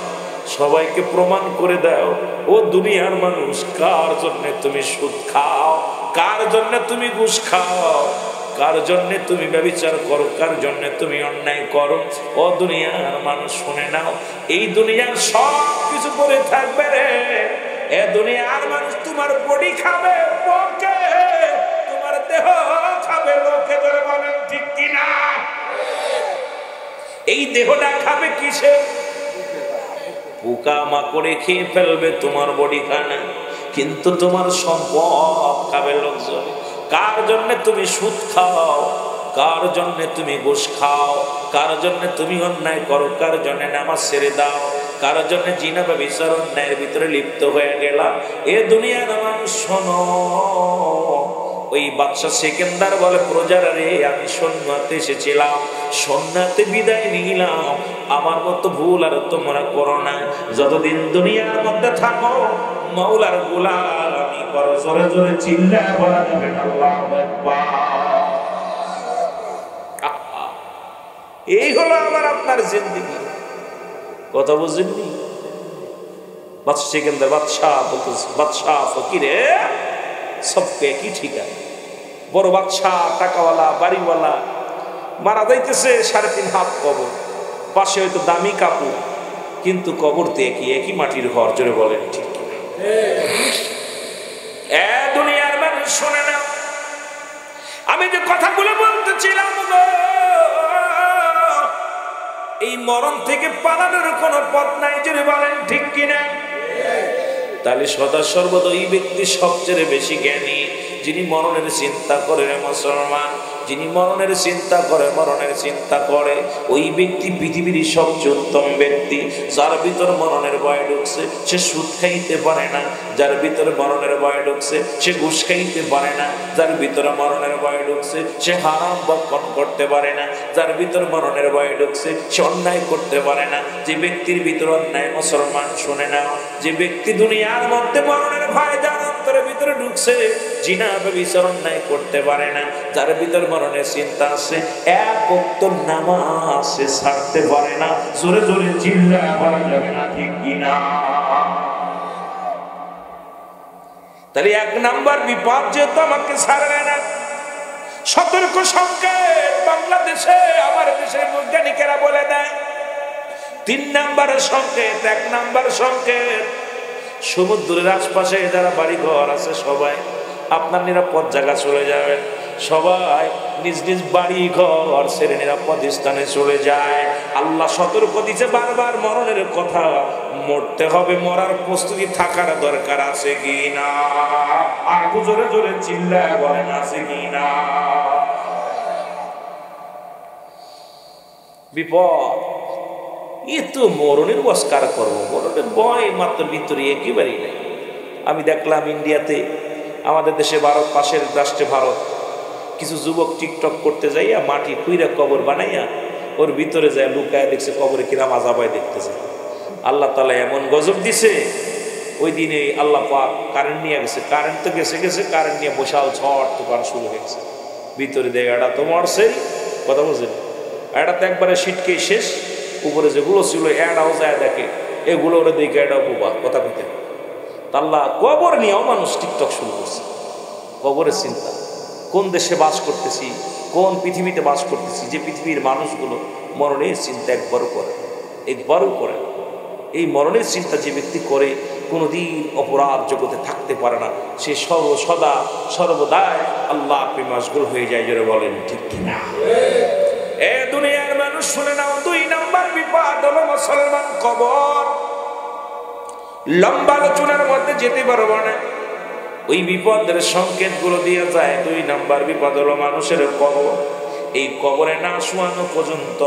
সবাইকে প্রমাণ করে দাও, ও দুনিয়ার মানুষ, কার জন্য তুমি সুদ খাও, কার জন্য তুমি ঘুষ খাও, কার জন্য তুমি ব্যভিচার করো, কার জন্য তুমি অন্যায় করো। ও দুনিয়ার মানুষ শুনে নাও, এই দুনিয়ার সব কিছু পরে থাকবে রে। এ দুনিয়ার মানুষ তোমার বডি খাবে পোকে, তোমার দেহ খাবে লোকে। ধরে বলেন ঠিক কিনা? এই দেহটা খাবে কিসে? পোকা মাকড়ে খেয়ে ফেলবে তোমার বডি খানা, কিন্তু তোমার সম্পদ খাবে লোকজন। কার জন্য তুমি সুদ খাও, কার জন্য তুমি ঘুষ খাও, কার জন্য তুমি অন্যায় করো, কার জন্য নামাজ ছেড়ে দাও, কার জন্য জিনা বা বিচার অন্যায়ের ভিতরে লিপ্ত হয়ে গেলাম। এ দুনিয়ার মানুষ শোনো, ওই বাদশা সেকেন্দার বলে, প্রজারা রে, আমি সন্ন্যাতে এসেছিলাম, সন্ন্যাতে বিদায় নিলাম, আমার মতো ভুল আর তোমরা করো না। যতদিন দুনিয়ার মধ্যে থাকো মাওলার গোলামি করো। জোরে জোরে চিল্লায় বলা যাবে না আল্লাহু আকবার। এই হলো আমার আপনার জিন্দেগি। কথা বুঝেননি? বাদশা সেকেন্দার বাদশাহ বলতেছে, বাদশাহ ফকিরে সবকে কি ঠিকানা। বড় বাদশাহ, টাকাওয়ালা, বাড়িওয়ালা, মারা যাইতেছে 3.5 হাত কবর, পাশে হয়তো দামি কাপড়, কিন্তু কবর তো একই মাটির ঘর। জোরে বলেন ঠিক কিনা? এ দুনিয়ার মানুষ শোনে না, আমি যে কথাগুলো বলতেছিলাম, এই মরণ থেকে পালানোর কোনো পথ নাই। জোরে বলেন ঠিক কিনা? তাহলে সদা সর্বদা ওই ব্যক্তি সবচেয়ে বেশি জ্ঞানী, যিনি মরণের চিন্তা করে। মুসলমান, যিনি মরণের চিন্তা করে, মরণের চিন্তা করে, ওই ব্যক্তি পৃথিবীর সবচেয়ে উত্তম ব্যক্তি। যার ভিতর মরণের ভয় ঢুকছে সে সুদ খাইতে পারে না, যার ভিতরে মরণের ভয় ঢুকছে সে ঘুষ খাইতে পারে না, যার ভিতরে মরণের ভয় ঢুকছে সে হারাম ভক্ষণ করতে পারে না, যার ভিতরে মরণের ভয় ঢুকছে সে অন্যায় করতে পারে না। যে ব্যক্তির ভিতরে অন্যায়, মুসলমান শুনে নাও, যে ব্যক্তি দুনিয়ার মধ্যে মরণের ভয় যার অন্তরের ভিতরে ঢুকছে, জিনা ব্যভিচার অন্যায় করতে পারে না, যার ভিতরে মরণের চিন্তা আছে, এক ওয়াক্ত নামাজ সে ছাড়তে পারে না। জোরে জোরে চিল্লায় বলা যাবে না ঠিক কিনা? তাহলে 1 নাম্বার বিপদ যেহেতু আমাকে ছাড়বে না, সতর্ক সংকেত বাংলাদেশে আমার দেশের বৈজ্ঞানিকেরা বলে দেয়। 3 নাম্বারের সংকেত, 1 নাম্বার সংকেত, সমুদ্রের আশপাশে যারা বাড়ি ঘর আছে সবাই আপনার নিরাপদ জায়গা চলে যাবেন। সবাই নিজ নিজ বাড়ি ঘর ছেড়ে নিরাপদ স্থানে চলে যায়। আল্লাহ সতর্ক দিচ্ছে বারবার মরণের কথা, মরতে হবে, মরার প্রস্তুতি থাকার দরকার আছে কি না? আর জোরে জোরে চিল্লায় বলেন আছে কি না? বিপদ, এ তো মরণের ওয়াস্কার করবো, মরণের ভয় মাত্র ভিতরে একেবারেই নাই। আমি দেখলাম ইন্ডিয়াতে, আমাদের দেশে ভারত, পাশের রাষ্ট্রে ভারত, কিছু যুবক টিকটক করতে যাইয়া মাটি কুইরা কবর বানাইয়া ওর ভিতরে যায় লুকায়, দেখছে কবরে কিরাম আজাবায় দেখতেছে। আল্লাহ তাআলা এমন গজব দিছে, ওই দিনে আল্লাহ পাক কারেন্ট নিয়ে গেছে, কারেন্ট তো গেছে, কারেন্ট নিয়ে বসাল ঝড় তুফান শুরু হয়েছে। ভিতরে দেয় এটা তো মরছে, কথা বুঝলেন, এটা তো একবারে সিটকে শেষ, উপরে যেগুলো ছিল এটাও যায় দেখে, এগুলো ওরা দেখে এটাও বোবা, কথা কইতে। আল্লাহ কবর নিয়েও মানুষ টিকটক শুরু করছে। কবরের চিন্তা, কোন দেশে বাস করতেছি, কোন পৃথিবীতে বাস করতেছি, যে পৃথিবীর মানুষগুলো মরণের চিন্তা একবারও করে। এই মরণের চিন্তা যে ব্যক্তি করে কোনোদিন অপরাধ জগতে থাকতে পারে না, সে সর্বদাই আল্লাহ মাশগুল হয়ে যায়। জোরে বলেন ঠিক কিনা? এ দুনিয়ার মানুষ শুনে নাও, 2 নাম্বার বিপদ হলো মুসলমান কবর। লম্বা আলোচনার মধ্যে যেতে পারবো না, ওই বিপদের সংকেত গুলো দিয়ে যায়। 2 নাম্বার বিপদ হলো মানুষের কবর। এই কবরে না শোয়ানো পর্যন্ত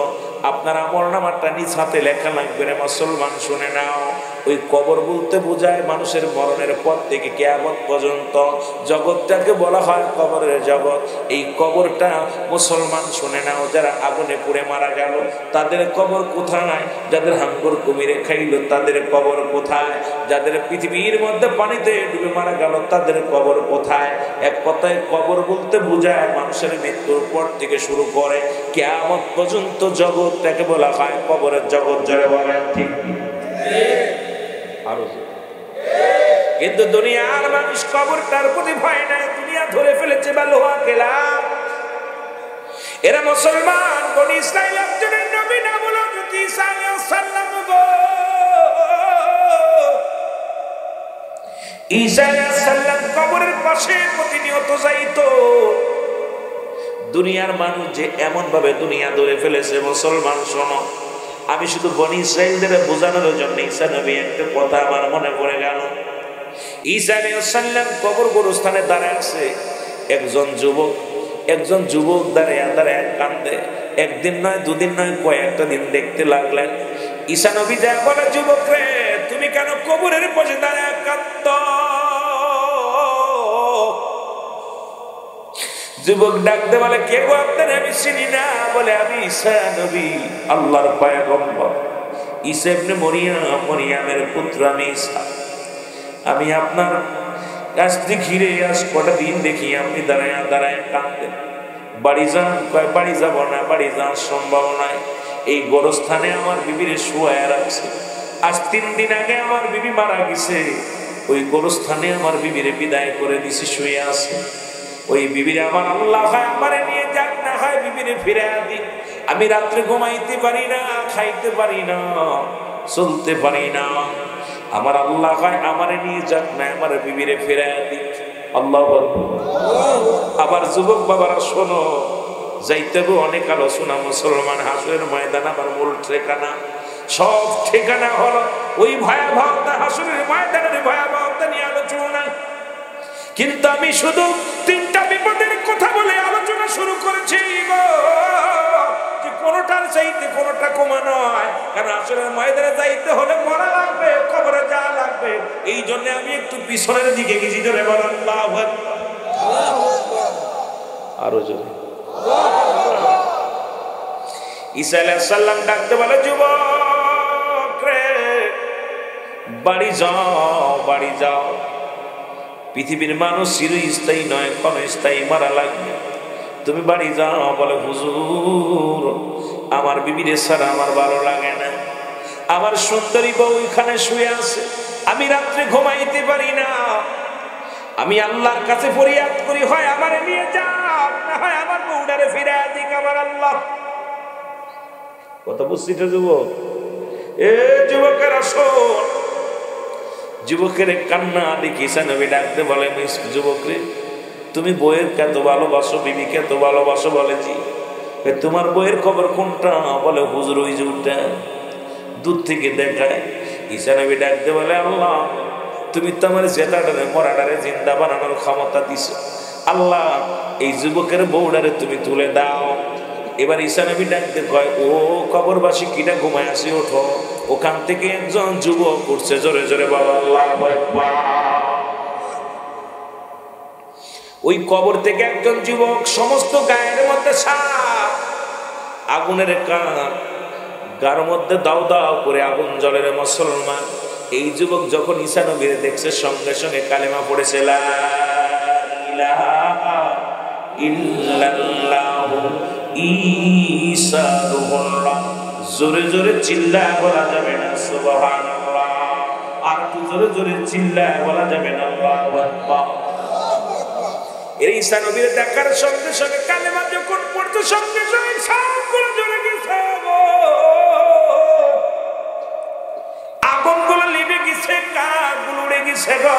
আপনার আমলনামাটা নিজ হাতে লেখা লাগবে রে মুসলমান, শুনে নাও। ওই কবর বলতে বোঝায় মানুষের মরণের পর থেকে কিয়ামত পর্যন্ত জগৎটাকে বলা হয় কবরের জগৎ। এই কবরটা মুসলমান শুনে নাও, যারা আগুনে পুড়ে মারা গেল তাদের কবর কোথায়? যাদের হাঙ্গর কুমিরে খাইল তাদের কবর কোথায়? যাদের পৃথিবীর মধ্যে পানিতে ডুবে মারা গেল তাদের কবর কোথায়? এক কথায় কবর বলতে বোঝায় মানুষের মৃত্যুর পর থেকে শুরু করে কিয়ামত পর্যন্ত জগৎটাকে বলা হয় কবরের জগৎ। যারা বলেন ঠিক আরো, কিন্তু দুনিয়ার মানুষ কবরটার প্রতি ভয় নাই, দুনিয়া ধরে ফেলেছে বা লোহা কেলা। এরা মুসলমান বনি ইসরাইল একজনের নবী না বলো যদি ঈসা আলাইহিস সালাম গো, ঈসা আলাইহিস সালাম কবরের পাশে প্রতিনিয়ত যাইতো। দুনিয়ার মানুষ যে এমন ভাবে দুনিয়া ধরে ফেলেছে মুসলমান শোনো, আমি শুধু বনি ইসরাইলদের বোঝানোর জন্য ঈসা নবী একটা কথা আমার মনে পড়ে গেল। ঈসা আলাইহিস সালাম কবর গোরস্থানে দাঁড়ায় আছে, একজন যুবক দাঁড়ায় কান্দে। একদিন নয়, দুদিন নয়, কয়েকটা দিন দেখতে লাগলেন। ঈসা নবী যা বলে, যুবক রে তুমি কেন কবরের পাশে দাঁড়ায় কাঁদছ? যুবক ডাকতে বলে, কে গো আপনার? আমি চিনি না। বলে, আমি ঈসা নবী, আল্লাহর পয়গম্বর ঈসা ইবনে মরিয়মের পুত্র আমি ঈসা। আমি আপনার কাছে ঘিরে আজ কটা দিন দেখি আপনি দাঁড়ায় কাঁদতেন। বাড়ি যান? কয় বাড়ি যাব না, বাড়ি যাওয়ার সম্ভব নয়। এই গোরস্থানে আমার বিবির শুয়ায় রাখছে। আজ 3 দিন আগে আমার বিবি মারা গেছে, ওই গোরস্থানে আমার বিবিরে বিদায় করে দিছি, শুয়ে আছে। ওই বিবিরে আমার আল্লাহ হয় আমারে নিয়ে যাক, না হয় বিবিরে ফিরে দিন। আমি রাত্রে ঘুমাইতে পারি না, খাইতে পারি না, চলতে পারি না। আমার আল্লাহ হয় আমারে নিয়ে যাক, না আমার বিবিরে ফিরে দিন। আল্লাহ। আবার যুবক বাবারা শোনো, যাইতে অনেক আলোচনা মুসলমান। হাসরের ময়দান আমার মূল ঠিকানা, সব ঠিকানা হলো ওই ভয়াবহতা। হাসরের ময়দানের ভয়াবহতা নিয়ে আলোচনা, কিন্তু আমি শুধু 3টা বিপদের কথা বলে আলোচনা শুরু করেছি গো, যে কোনটার চাইতে কোনটা কমা নয়। কারণ আসরের ময়দানে যাইতে হলে মরা লাগবে, কবরে যাওয়া লাগবে। এই জন্য আমি একটু পিছনের দিকে গেছি। জোরে বলেন আল্লাহু আকবার। আরো জোরে। ঈসা আলাইহিস সালাম ডাকতে বলে, যুবক রে বাড়ি যাও, বাড়ি যাও। পৃথিবীর মানুষ চিরস্থায়ী নয়, ক্ষণস্থায়ী, মারা লাগবে। তুমি বাড়ি যাও। বলে, হুজুর আমার বিবিরে ছাড়া আমার ভালো লাগে না, আমার সুন্দরী বউ এখানে শুয়ে আছে, আমি রাত্রে ঘুমাইতে পারি না। আমি আল্লাহর কাছে ফরিয়াদ করি, হয় আমারে নিয়ে যাও, না হয় আমার বউটারে ফিরে দিক আমার আল্লাহ। কথা বুঝছি তো যুবক? এ যুবকেরা শোন। যুবকের কান্না দেখি ঈসা নবী ডাকতে বলেন, যুবক রে তুমি বইয়ের কত ভালোবাসো, বিবিকে এত ভালোবাসো। বলেছি, তোমার বইয়ের খবর কোনটা? বলে, হুজুর ওই যে ওটা। দূর থেকে দেখায়। ঈসা নবী ডাকতে বলে, আল্লাহ তুমি তো আমার জেতাডারে মরাডারে জিন্দা বানানোর ক্ষমতা দিছো, আল্লাহ এই যুবকের বউডারে তুমি তুলে দাও। এবার ঈসা নবী ডাকতে কয়, ও কবরবাসী কিনা ঘুমায় আসি, ওঠো। ওখান থেকে একজন যুবক উঠছে, জোরে জোরে বলো আল্লাহু আকবার। ওই কবর থেকে একজন যুবক, সমস্ত গায়ের মধ্যে সাপ, আগুনের গার মধ্যে দাও দাও করে আগুন জ্বলে রে মুসলমান। এই যুবক যখন ঈসা নবীর দেখছে, সঙ্গে সঙ্গে কালেমা পড়েছে, লা ইলাহা ইল্লাল্লাহু ঈসা রূহুল্লাহ। জোরে জোরে চিল্লায় বলা যাবে না সুবহানাল্লাহ, আর একটু জোরে জোরে চিল্লায় বলা যাবে না আল্লাহু আকবার। এই ঈসা নবীর দেখার সঙ্গে সঙ্গে কালেমা যখন পড়তে, সঙ্গে সঙ্গে সবগুলো জ্বলে গেছে, আগুনগুলো লিভে গেছে, কাঠগুলো উড়ে গেছে গো।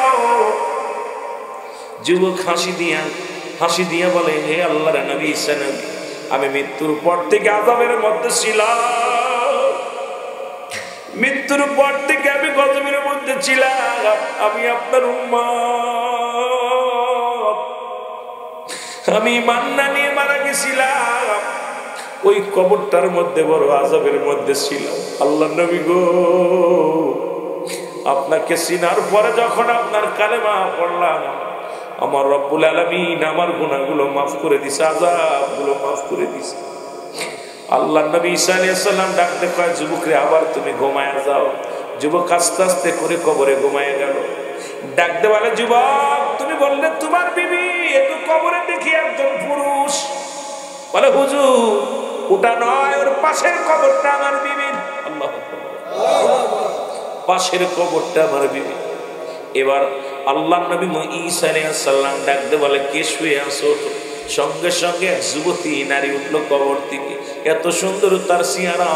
যুবক হাসি দিয়া বলে, হে আল্লাহর নবী ঈসা নবী, আমি মৃত্যুর পর থেকে আযাবের মধ্যে ছিলাম, মৃত্যুর পর থেকে আমি গজবের মধ্যে ছিলাম। আমি আপনার উম্মত, আমি ঈমান না নিয়ে মারা গেছিলাম, ওই কবরটার মধ্যে বড় আযাবের মধ্যে ছিলাম। আল্লাহ নবী গো, আপনাকে চিনার পরে যখন আপনার কালেমা পড়লাম, আমার রব্বুল আলামিন আমার গুনাহগুলো মাফ করে দিছে, আযাবগুলো মাফ করে দিছে। আল্লাহ নবী ঈসা আলাইহিস সালাম ডাকতে কয়, যুবকরে আবার তুমি ঘুমায়া যাও। যুবক আস্তে আস্তে করে কবরে ঘুমায়া গেল। ডাকতে বলে, যুবক তুমি বললে তোমার বিবি, একটু কবরে দেখি একজন পুরুষ। বলে, হুজুর ওটা নয়, ওর পাশের কবরটা আমার বিবির। আল্লাহু আকবার, পাশের কবরটা আমার বিবি। এবার আল্লাহ নবী ঈসা আলাইহিস সালাম ডাকতে বলে, কে শুয়ে আছো? সঙ্গে সঙ্গে এক যুবতী নারী উঠলো কবর থেকে। এত সুন্দর তার চেহারা,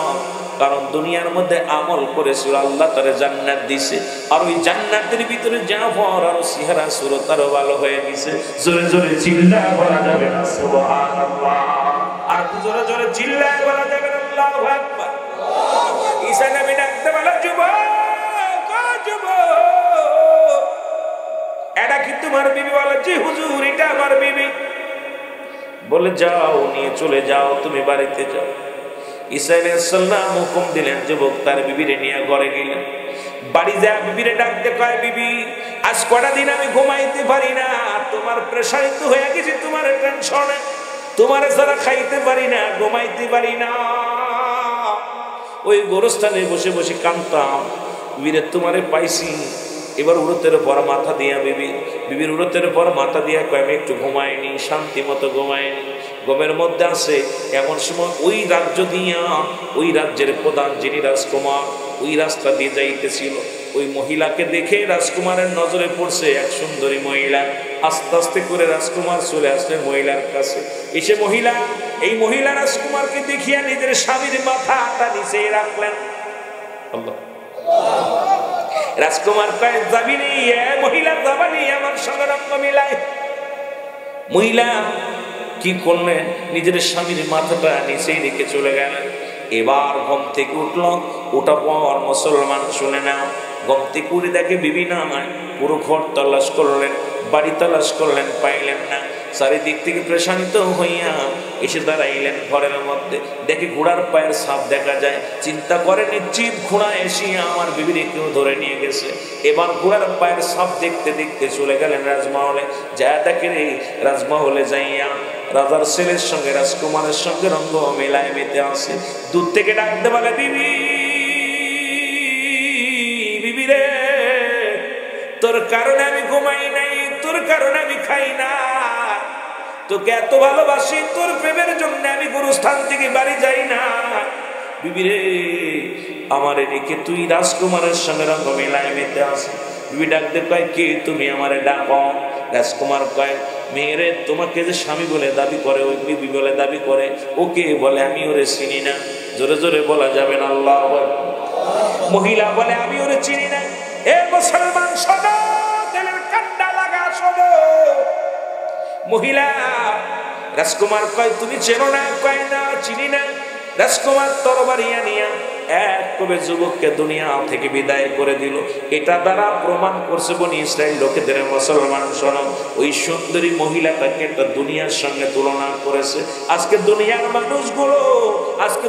কারণ দুনিয়ার মধ্যে আমল করেছিল, আল্লাহ তারে জান্নাত দিছে। আর ওই জান্নাতের ভিতরে যাওয়ার আর চেহারা সুরত আরো ভালো হয়ে গেছে। জোরে জোরে চিল্লায় বলা যাবে না সুবহানাল্লাহ, আর জোরে জোরে চিল্লায় বলা যাবে না আল্লাহু আকবার। ঈসা নবী ডাকতে বলে, যুবক এটা কি তোমার বিবি? বলে, জি হুজুর এটা আমার বিবি। বলে, যাও নিয়ে চলে যাও, তুমি বাড়িতে যাও। ঈসা আলাইহিস সালাম হুকুম দিলেন, যুবক তার বিবিরে নিয়ে ঘরে গেলেন। বাড়ি যা বিবিরে ডাকতে কয়, বিবি আজ কটা দিন আমি ঘুমাইতে পারি না, তোমার প্রেশারিত হয়ে গেছি, তোমার টেনশনে, তোমার ছাড়া খাইতে পারি না, ঘুমাইতে পারি না। ওই গোরস্থানে বসে বসে কাঁদতাম, বিবিরে তোমারে পাইছি। এবার উড়তের পর মাথা দিয়া বিবির উড়তের পর মাথা দিয়া কয়, আমি একটু ঘুমাইনি, শান্তি মতো ঘুমাইনি। ঘুমের মধ্যে আছে এমন সময় ওই রাজ্য দিয়া ওই রাজ্যের প্রধান যিনি রাজকুমার ওই রাস্তা দিয়ে যাইতেছিল। ওই মহিলাকে দেখে রাজকুমারের নজরে পড়ছে এক সুন্দরী মহিলা। আস্তে আস্তে করে রাজকুমার চলে আসলেন মহিলার কাছে। এসে এই মহিলা রাজকুমারকে দেখিয়া নিজের স্বামীর মাথাটা নিচে রাখলেন। আল্লাহ, রাজকুমার কয়, যাবিনি মহিলা, যাবানি আমার সঙ্গে রক্ত মিলায়। মহিলা কি করলেন, নিজের স্বামীর মাথাটা নিচেই রেখে চলে গেলেন। এবার ঘুম থেকে উঠল, ওটা পর মুসলমান শুনে না, ঘুম থেকে উঠে দেখে বিবি না আমায়। পুরো ঘর তল্লাশ করলেন, বাড়ি তল্লাশ করলেন, পাইলেন না। চারিদিক থেকে প্রশান্ত হইয়া এসে দাঁড়াইলেন ঘরের মধ্যে। দেখে ঘোড়ার পায়ের ছাপ দেখা যায়। চিন্তা করে, নিশ্চিত ঘোড়া এসিয়া আমার বিবির কেউ ধরে নিয়ে গেছে। এবার ঘোড়ার পায়ের ছাপ দেখতে দেখতে চলে গেলেন রাজমহলে। যা দেখে রাজমহলে যাইয়া রাজার ছেলের সঙ্গে রাজকুমারের সঙ্গে রঙ্গ মেলায় মেতে আসে। দূর থেকে ডাকতে বলে, বিবি বিবি রে, তোর কারণে আমি ঘুমাই নাই, তোর কারণে আমি খাই না, তোকে এত ভালোবাসি, তোর প্রেমের জন্য আমি গুরুস্থান থেকে বাড়ি যাই না। বিবি রে, আমার এদিকে তুই রাজকুমারের সঙ্গে রঙ্গ মেলায় মেতে আসে। বিবি ডাকতে কয়, কে তুমি? আমারে ডাকো। রাজকুমার কয়, মেয়েরে তোমাকে যে স্বামী বলে দাবি করে, ওই বিবি বলে দাবি করে, ওকে বলে আমি ওরে চিনি না। জোরে জোরে বলা যাবে না আল্লাহু আকবার। মহিলা বলে, আমি ওরে চিনি না। এ মুসলমান শোনো, দিলের কান্ডা লাগা শোনো। মহিলা, রাজকুমার কয়, তুমি চেনো না? কয়, না চিনি না। রাজকুমার তরবারি আনিয়া এক কবে যুবককে দুনিয়া থেকে বিদায় করে দিল। এটা দ্বারা প্রমাণ করছে বনি ইসরাইল লোকেদের, মুসলমান শোনো, ওই সুন্দরী মহিলাটাকে একটা দুনিয়ার সঙ্গে তুলনা করেছে। আজকে দুনিয়ার মানুষগুলো আজকে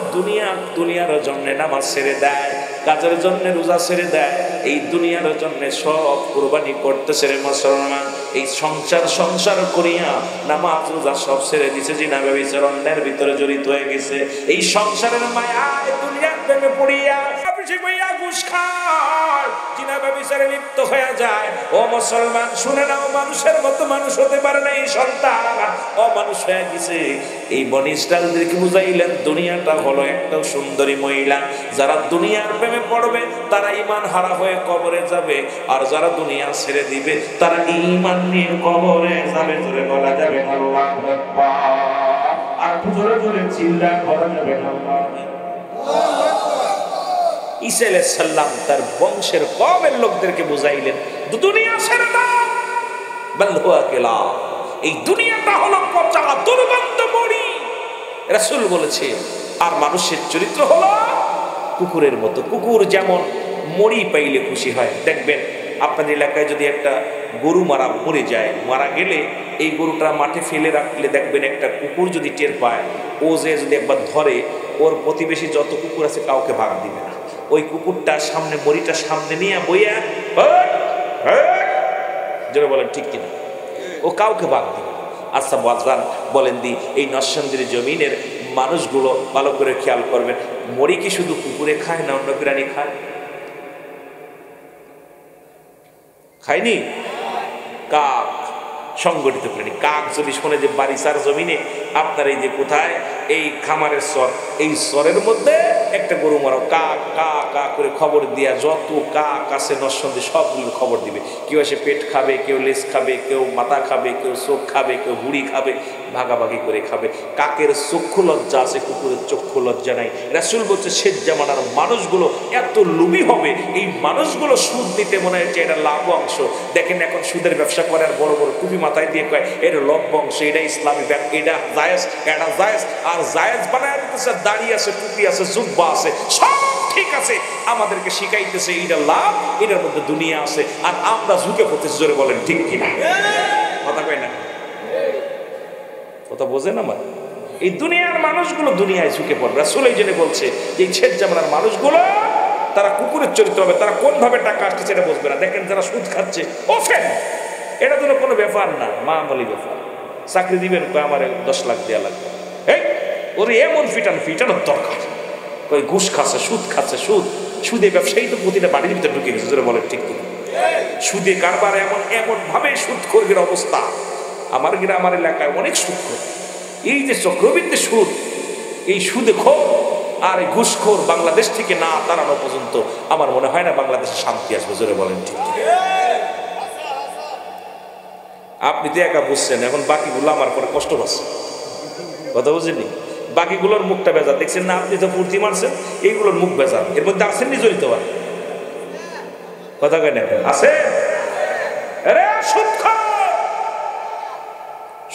দুনিয়ার জন্য নামাজ ছেড়ে দেয়, কাজের জন্য রোজা ছেড়ে দেয়, এই দুনিয়ার জন্য সব কুরবানি করতেছে রে মুসলমান। এই সংসার করিয়া নামাজ রোজা সব ছেড়ে দিছে, জিনা ব্যভিচারের ভিতরে জড়িত হয়ে গেছে। এই সংসারের মায়ায় দুনিয়ার প্রেমে পড়িয়া ঘুষ খায়, জিনা ব্যভিচারে লিপ্ত হয়ে যায়। ও মুসলমান শুনে নাও, মানুষের মতো মানুষ হতে পারে না এই সন্তান, অমানুষ হয়ে গেছে। এই বনি ইসরাইলদেরকে বুঝাইলেন, দুনিয়াটা হলো একটা সুন্দরী মহিলা। যারা দুনিয়ার প্রেমে পড়বে তারা ঈমান হারা হয়ে কবরে যাবে, আর যারা দুনিয়া ছেড়ে দিবে তারা ঈমান নিয়ে কবরে যাবে। জোরে বলা যাবে আল্লাহু আকবার, আর জোরে জোরে চিল্লায় বলা যাবে আল্লাহু আকবার। ঈসা আলাইহিস সালাম তার বংশের কওমের লোকদেরকে বুঝাইলেন, দুনিয়া ছেড়ে দাও, বাল হুয়া কিলা, এই দুনিয়াটা হলো পচা দুর্গন্ধ মরি, রাসূল বলেছে আর মানুষের চরিত্র হলো কুকুরের মতো। কুকুর যেমন মরি পাইলে খুশি হয়, দেখবেন আপনাদের এলাকায় যদি একটা গরু মরে যায়, মারা গেলে এই গরুটা মাঠে ফেলে রাখলে দেখবেন একটা কুকুর যদি টের পায়, ও যে যদি একবার ধরে, ওর প্রতিবেশী যত কুকুর আছে কাউকে ভাগ দিবে না। ওই কুকুরটা সামনে, মরিটা সামনে নিয়ে বইয়া যেটা বলেন ঠিক কিনা, ও কাউকে ভাগ দিবে। আচ্ছা বাজান বলেন দি, এই নরসিংদীর জমিনের মানুষগুলো ভালো করে খেয়াল করবেন, মরি কি শুধু কুকুরে খায় না অন্য প্রাণী খায়? খায়নি? কাক সংগঠিত প্রাণী। কাক যদি শোনে যে বারিসার জমিনে আপনার এই যে কোথায় এই খামারের স্বর, এই স্বরের মধ্যে একটা গরু মারো, কাক কা কা করে খবর দিয়া যত কাক আছে নরসিংদী সবগুলো খবর দিবে। কেউ এসে পেট খাবে, কেউ লেজ খাবে, কেউ মাথা খাবে, কেউ চোখ খাবে, কেউ হুড়ি খাবে, ভাগাভাগি করে খাবে। কাকের চক্ষু লজ্জা আছে, কুকুরের চক্ষু লজ্জা নাই। রাসূল বলছে শেষ জামানার মানুষগুলো এত লোভী হবে, এই মানুষগুলো সুদ দিতে মনে হচ্ছে এটা লাভ অংশ। দেখেন এখন সুদের ব্যবসা করে আর বড় বড় টুপি মাথায় দিয়ে কয় এটা লভ্য অংশ, এটা ইসলামী ব্যাংক, এটা জায়েজ, এটা জায়েজ। আর জায়েজ বানায় দিতেছে, দাড়ি আছে, টুপি আছে, জুব্বা আছে, সব ঠিক আছে, আমাদেরকে শিখাইতেছে এটা লাভ, এটার মধ্যে দুনিয়া আছে। আর আমরা ঝুঁকে পড়তেছি, জোরে বলেন ঠিক কিনা? কথা কয় না? কথা বোঝেন আমার? এই দুনিয়ার মানুষগুলো দুনিয়ায় ঝুঁকে পড়বে। রাসূল এই জন্য বলছে যে এই শেষ জামানার মানুষগুলো তারা কুকুরের চরিত্র হবে, তারা কোন ভাবে টাকা আসছে এটা বুঝবে না। দেখেন যারা সুদ খাচ্ছে, ওফেন এটা তো কোনো ব্যাপার না, মামুলি ব্যাপার। চাকরি দিবেন, আমার 10 লাখ দেওয়া লাগবে, এই ওর এমন ফিটানোর দরকার। ওই ঘুষ খাচ্ছে, সুদ খাচ্ছে, সুদে ব্যবসায়ী তো প্রতিটা বাড়ির ভিতরে ঢুকে গেছে, জোরে বলেন ঠিক কিনা? সুদে কারবার এমন ভাবে সুদখোরের অবস্থা। আমার গ্রামের এলাকায় অনেক সুদ খোর। এই যে চক্রবৃদ্ধি সুদ, এই সুদে খোর আর এই ঘুষখোর বাংলাদেশ থেকে না তাড়ানো পর্যন্ত আমার মনে হয় না বাংলাদেশে শান্তি আসবে, জোরে বলেন ঠিক। আপনি তো একা বুঝছেন, এখন বাকিগুলো আমার পরে কষ্ট পাচ্ছে, কথা বুঝেনি? বাকিগুলোর মুখটা বেজা দেখছেন না, আপনি তো ফুর্তি মারছেন, এইগুলোর মুখ বেজা, এর মধ্যে আসেন নি জড়িত হয়, কথা কেন আছে?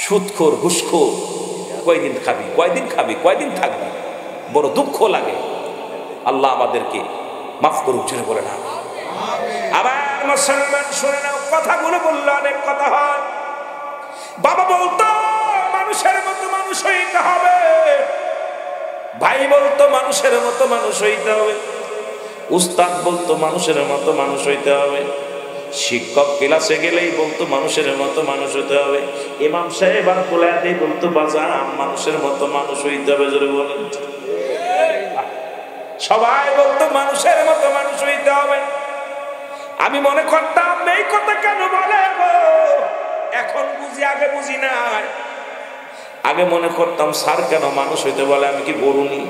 সুদখোর ঘুষখোর কয়দিন খাবি, কয়দিন থাকবি, বড় দুঃখ লাগে। আল্লাহ আমাদেরকে মাফ করুক, জোরে বলে না। আবার মুসলমান শুনে নাও, কথাগুলো বললো অনেক কথা হয়। বাবা বলতো মানুষের মতো মানুষ হইতে হবে, ভাই বলতো মানুষের মতো মানুষ হইতে হবে, উস্তাদ বলতো মানুষের মতো মানুষ হইতে হবে, শিক্ষক ক্লাসে গেলেই বলতো মানুষের মতো মানুষ হইতে হবে, ইমাম সাহেব আর কোলাতে বলতো বাজার মানুষের মতো মানুষ হইতে হবে, জোরে বলেন। সবাই বলতো মানুষের মতো মানুষ হইতে হবে। আমি মনে করতাম এই কথা কেন বলে গো, এখন বুঝি, আগে বুঝি না। আগে মনে করতাম স্যার কেন মানুষ হইতে বলে, আমি কি বলুনি?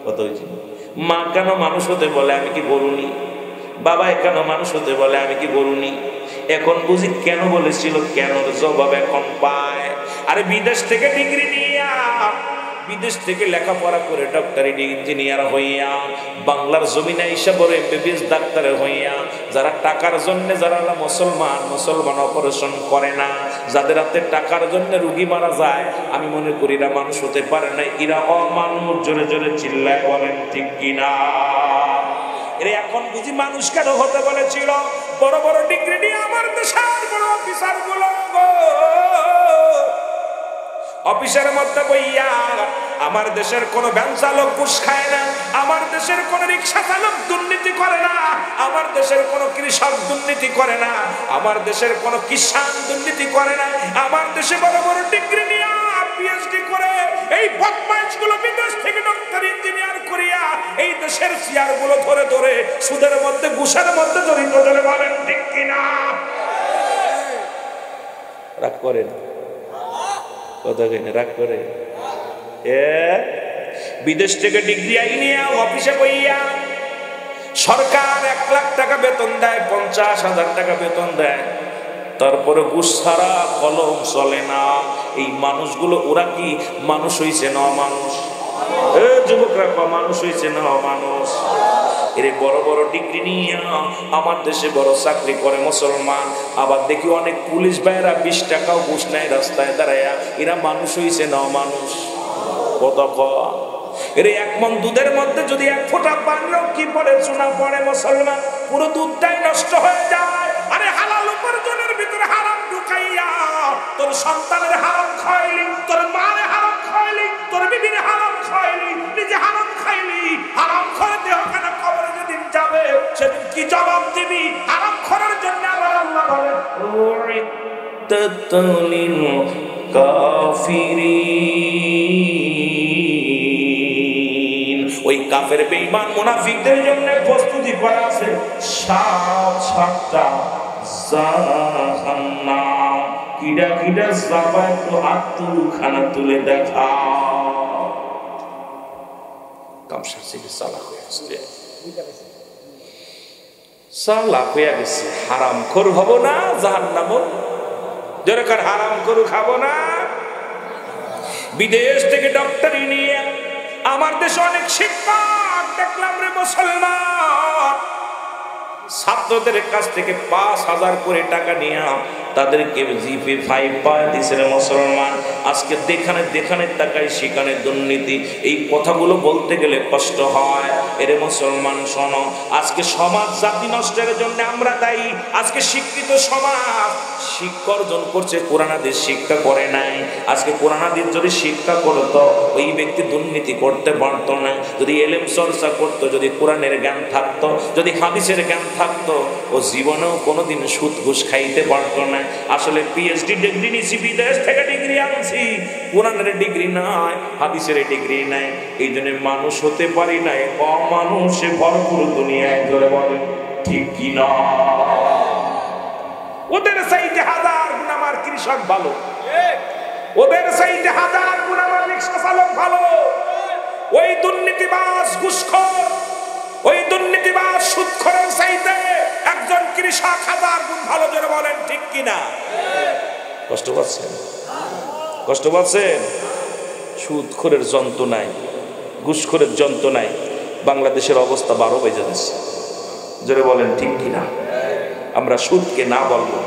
কত হয়েছে? মা কেন মানুষ হতে বলে, আমি কি বলুনি? বাবা কেন মানুষ হতে বলে, আমি কি বলুনি? এখন বুঝি কেন বলেছিল, কেন জবাব এখন পায়। আরে বিদেশ থেকে ডিগ্রি নিয়ে, বিদেশ থেকে লেখাপড়া করে ডক্টর ইঞ্জিনিয়ার হইয়া বাংলার জমিনে এসে বড় এমবিবিএস ডাক্তার হইয়া, যারা টাকার জন্য, যারা মুসলমান অপারেশন করে না, যাদের হাতে টাকার জন্য রুগী মারা যায়, আমি মনে করি এরা মানুষ হতে পারে না, এরা অমানুষ। জোরে জোরে চিল্লায় বলেন ঠিক কিনা? এরা এখন বুঝি মানুষ কেন হতে বলেছিল। বড় বড় ডিগ্রি নিয়ে আমার দেশের বড় অফিসার গুলো অফিসের মধ্যে বইয়া, আমার দেশের কোন ভ্যান চালক ঘুষ খায় না, আমার দেশের কোন রিক্সা চালক দুর্নীতি করে না, আমার দেশের কোন কৃষক দুর্নীতি করে না, আমার দেশের কোন কিষান দুর্নীতি করে না। আমার দেশে বড় বড় ডিগ্রি নিয়ে পিএইচডি করে এই বদমাইশ গুলো বিদেশ থেকে ডক্টর ইঞ্জিনিয়ার করিয়া এই দেশের চেয়ার গুলো ধরে ধরে সুদের মধ্যে, ঘুষের মধ্যে জড়িত, ধরে বলেন ঠিক কিনা? রাগ করেন, কথা কইনা রাগ করে। বিদেশ থেকে ডিগ্রি আইনিয়া অফিসে বইয়া সরকার 1 লাখ টাকা বেতন দেয়, 50,000 টাকা বেতন দেয়, তারপরে ঘুষ ছাড়া কলম চলে না। এই মানুষগুলো ওরা কি মানুষ হইছে না মানুষ? যুবকরা মানুষ হইছে না মানুষ? এর বড় বড় ডিগ্রি নিয়ে আমার দেশে বড় চাকরি করে মুসলমান, আবার দেখি অনেক পুলিশ ভাইরা 20 টাকাও ঘুষ নেয় রাস্তায় দাঁড়ায়া, এরা মানুষ হইছে না মানুষ? কত কয় এর এক মণ দুধের মধ্যে যদি এক ফোঁটা পানিও কি পড়ে চুনা পড়ে মুসলমান পুরো দুধটাই নষ্ট হয়ে যায়। আরে হালাল উপার্জনের ভিতরে হারাম ঢুকাইয়া তোর সন্তানের হারাম খাইলি, তোর মারে হারাম খাইলি, তোর বিবির হারাম খাইলি, নিজে হারাম খাইলি, হারাম করে দেহ কেন কবরে যেদিন যাবে সেদিন কি জবাব দিবি? হারাম করার জন্য আবার আল্লাহ বলেন উইদ্দাতুল কাফিরিন, ওই কাফের বেঈমান মুনাফিকদের জন্য প্রস্তুতি করা আছে সাতটা জাহান্নাম। কিডা কিডা যাবা একটু হাত খানা তুলে দেখা। কামসার থেকে চালাক হয়ে আসছে, চালাক হয়ে গেছে। হারাম খোর হব না জাহান্নাম, যেরকম হারাম খোর খাবো না। বিদেশ থেকে ডক্টরি নিয়ে আমার দেশে অনেক শিক্ষক দেখলাম রে মুসলমান, ছাত্রদের কাছ থেকে 5,000 করে টাকা নিয়ে তাদেরকে জিপি 5 পায় দিছে রে মুসলমান। আজকে দেখানে টাকায় সেখানে দুর্নীতি। এই কথাগুলো বলতে গেলে কষ্ট হয়। এরে মুসলমান শোনো, আজকে সমাজ জাতি নষ্টের জন্য আমরা দায়ী। আজকে শিক্ষিত সমাজ শিক্ষা অর্জন করছে, কোরআন হাদিস শিক্ষা করে নাই। আজকে কোরআন হাদিস যদি শিক্ষা করতো ওই ব্যক্তি দুর্নীতি করতে পারতো না। যদি এলেম চর্চা করতো, যদি কোরআনের জ্ঞান থাকতো, যদি হাদিসের জ্ঞান থাকতো, ও জীবনেও কোনোদিন সুদ ঘুষ খাইতে পারতো না। আসলে পিএইচডি ডিগ্রি নিয়েছি, বিদেশ থেকে ডিগ্রি আনছি, কোরআনের ডিগ্রি নাই, হাদিসের ডিগ্রি নাই, এই জন্য মানুষ হতে পারি নাই। অমানুষে ভরপুর দুনিয়ায় ধরে বলে ঠিক কি না? ওদের চাইতে 1000 গুণ আমার কৃষক ভালো, ওদের চাইতে 1000 গুণ আমার রিকশা চালক ভালো। ওই দুর্নীতিবাজ ঘুষখোর, ওই দুর্নীতিবাজ সুদখোরের চাইতে একজন কৃষক 1000 গুণ ভালো। জোরে বলেন ঠিক কিনা? কষ্ট পাচ্ছেন? কষ্ট পাচ্ছেন? সুদখোরের যন্ত্রণায়, ঘুষখোরের যন্ত্রণায় বাংলাদেশের অবস্থা 12 বেজে যাচ্ছে। জোরে বলেন ঠিক কিনা? আমরা সুদকে না বলবো,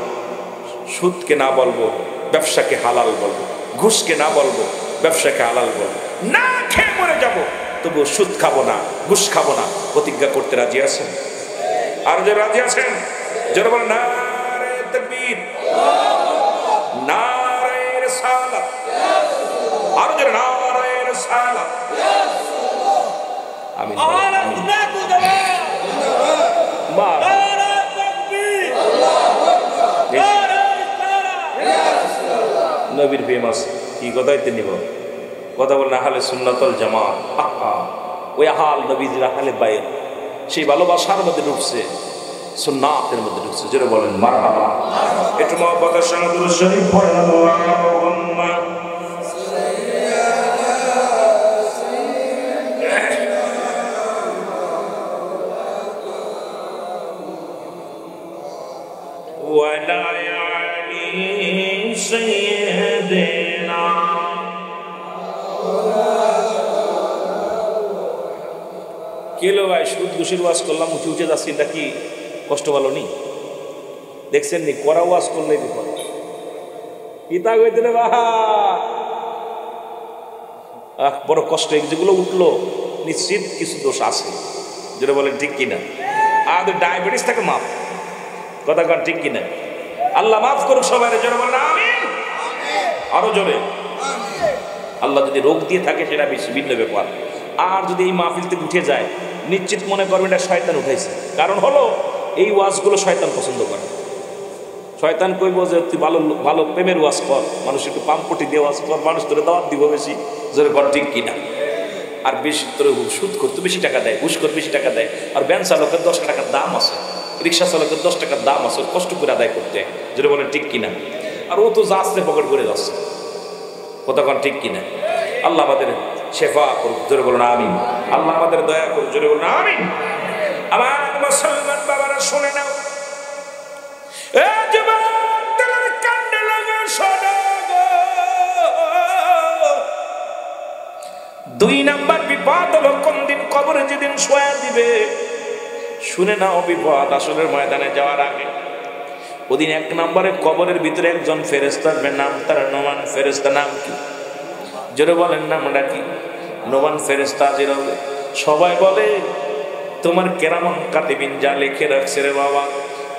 সুদকে না বলবো, ব্যবসাকে হালাল বলবো। ঘুষকে না বলবো, ব্যবসাকে হালাল বলবো। না খেয়ে মরে যাবো, তবুও সুদ খাবো না, ঘুষ খাবো না। প্রতিজ্ঞা করতে রাজি আছেন? আর যে রাজি আছেন যারা বলেন নারে তাকবীর, নারে রিসালাত, আর যারা নারে রিসালাত। আমিন। নবীর ফেমাস কি কথাইতে নিব, কথা বলেন আহলে সুন্নাতুল জামাত। ওই আহাল নবীর আহলে বাইত, সেই ভালোবাসার মধ্যে ঢুকছে, সুন্নাতের মধ্যে ঢুকছে। যেটা বলেন মারহাবা। একটু মহব্বতের সঙ্গে দুরূদ শরীফ পড়েন। আল্লাহুম্মা ওয়া লা ইয়ালি সাইয়্যিদিনা। কেলো ভাই সুদ ঘুষের ওয়াজ করলাম, উঠে উঠে যাচ্ছি, এটা কি কষ্ট ভালো নি? দেখছেন নি? করা ওয়াজ করলে বিপদ। পিতা কইতে রে বাহা বড় কষ্ট। যেগুলো উঠলো নিশ্চিত কিছু দোষ আছে। যেটা বলেন ঠিক কিনা? আর ডায়াবেটিস থাকে মাফ, কথা কন ঠিক কিনা? আল্লাহ মাফ করুক সবাই। জোরে বলেন আমিন। আরো জোরে। আল্লাহ যদি রোগ দিয়ে থাকে সেটা বেশি ভিন্ন ব্যাপার। আর যদি এই মাহফিল থেকে উঠে যায়, নিশ্চিত মনে করবেন এটা শয়তান উঠাইছে। কারণ হলো এই ওয়াজগুলো শয়তান পছন্দ করে। শয়তান কইব যে তুই ভালো ভালো প্রেমের ওয়াজ কর, মানুষ একটু পাম্পটি দিয়ে ওয়াজ কর, মানুষ তোরে দাওয়াত দিব বেশি। জোরে কর ঠিক কিনা? আর বেশি তোরে সুদ করতে বেশি টাকা দেয়, ঘুষ করতে বেশি টাকা দেয়। আর ভ্যান চালকের 10 টাকার দাম আছে, রিক্সা চালকের 10 টাকার দাম আছে, কষ্ট করে আদায় করতে। জোরে বলেন ঠিক কিনা? আর ও তো যাচ্ছে পকেট করে যাচ্ছে, কথা কন ঠিক কিনা? আল্লাহ আমাদের শেফা করুক। জোরে বলুন আমিন। আল্লাহ আমাদের দয়া করুক। জোরে বলুন আমিন। আমার মুসলমান বাবারা শুনে নাও, এ যুবক তোমার কান্দে লাগা শোনো গো। 2 নাম্বার বিপদ হলো কোন দিন কবরে যেদিন শোয়া দিবে। শুনে নাও বিপদ আসলের ময়দানে যাওয়ার আগে। ওদিন 1 নম্বরে কবরের ভিতরে একজন ফেরেশতা আসবে, নাম তার নোমান ফেরেশতা। নাম কি? জোরে বলেন নামটা কি? নোমান ফেরেশতা হাজির হবে। সবাই বলে তোমার কেরামন কাতিবিন যা লিখে রাখছে রে বাবা,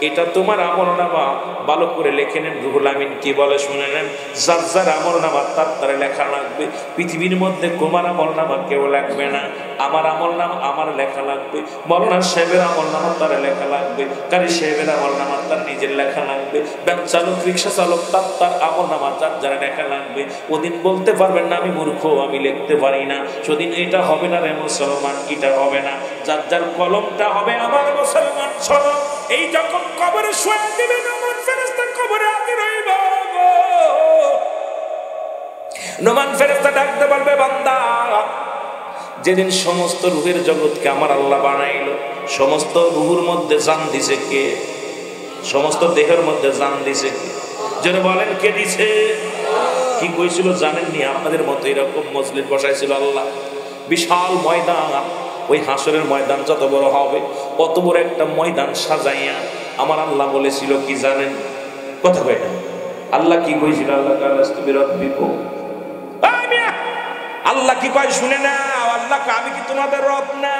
এটা তোমার আমলনামা, ভালো করে লিখে নেন। রুহুল আমিন কি বলে শুনে নেন, যার যার আমলনামা তার তারে লেখা লাগবে। পৃথিবীর মধ্যে তোমার আমলনামা কেউ লাগবে না, আমার আমলনামা আমার লেখা লাগবে। মৌলানা সাহেবের আমলনামা তার লেখা লাগবে, কারি সাহেবের আমলনামা তার নিজের লেখা লাগবে, ব্যাংক চালক রিক্সা চালক তার তার আমলনামা তার যারা লেখা লাগবে। ওদিন বলতে পারবেন না আমি মূর্খ, আমি লিখতে পারি না। সেদিন এটা হবে না রে মুসলমান, এটা হবে না। যার যার কলমটা হবে আমার মুসলমান শোনো, এই যখন কবরে শুয়ে দিবেন নোমান ফেরেশতা কবরে হাজির হইব। নোমান ফেরেশতা ডাকতে বলবে বান্দা, যেদিন সমস্ত রূহের জগৎকে আমার আল্লাহ বানাইলো, সমস্ত রূহের মধ্যে জান দিছে কে? সমস্ত দেহের মধ্যে জান দিছে কে? যারা বলেন কে দিছে? কি কইছিল জানেননি? আপনাদের মতো এরকম মজলিস বসাইছিল আল্লাহ, বিশাল ময়দান। ওই হাসরের ময়দান যত বড় হবে, অত বড় একটা ময়দান সাজাইয়া আমার আল্লাহ বলেছিল কি জানেন? কথা কয় না। আল্লাহ কি কইছিল? আল্লাহ কি কয় শুনে না? আল্লাহ আমি কি তোমাদের রব না?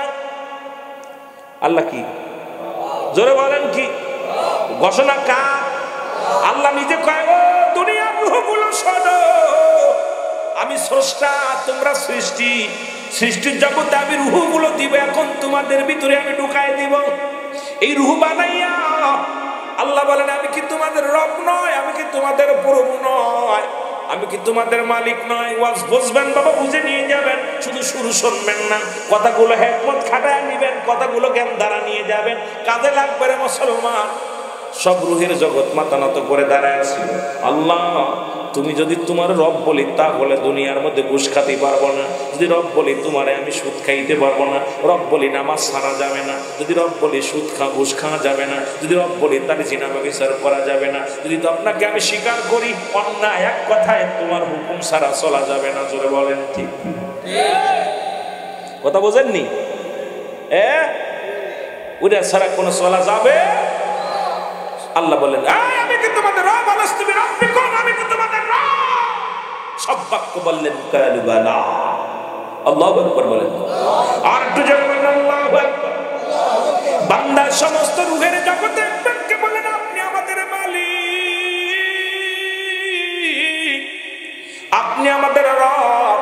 আল্লাহ কি জোরে বলেন কি ঘোষণা কার? আল্লাহ নিজে কয় ও দুনিয়ার রূহগুলো শোনো, আমি স্রষ্টা, তোমরা সৃষ্টি। সৃষ্টির জগতে আমি রূহগুলো দিব, এখন তোমাদের ভিতরে আমি ঢুকাই দিব। এই রূহ বানাইয়া আল্লাহ বলেন আমি কি তোমাদের রব নয়? আমি কি তোমাদের প্রভু নয়? আমি কি তোমাদের মালিক নয়? ওয়াজ বুঝবেন বাবা, বুঝে নিয়ে যাবেন, শুধু শুরু শুনবেন না, কথাগুলো হিকমত খাটায় নিবেন, কথাগুলো জ্ঞান দ্বারা নিয়ে যাবেন, কাজে লাগবে রে মুসলমান। সব রূহের জগৎ মাথা নত করে দাঁড়ায় আছে। আল্লাহ তুমি যদি তোমার রব বলি তাহলে দুনিয়ার মধ্যে ঘুষ খাতে পারবো না। যদি রব বলি তোমারে আমি সুদ খাইতে পারবো না। রব বলি নামাজ ছাড়া যাবে না। যদি রব বলি সুদ ঘুষ খাওয়া যাবে না। যদি রব বলি তাহলে জিনা ব্যভিচার করা যাবে না। যদি তো আপনাকে আমি স্বীকার করি অন্যায় এক কথায় তোমার হুকুম ছাড়া চলা যাবে না। জোরে বলেন ঠিক কথা বোঝেননি? ওটা ছাড়া কোনো চলা যাবে? আল্লাহ বলেন আমি কি তোমাদের রব? আলাস্তুবি রাব্বিকুম, আমি কি তোমাদের রব? সব বাক্য বললেন কালু বালা। আল্লাহু আকবার বলেন, আর একটু জোরে বলেন আল্লাহু আকবার। বান্দা সমস্ত রূহের জগতে একবারকে বলেন আপনি আমাদের মালিক, আপনি আমাদের রব,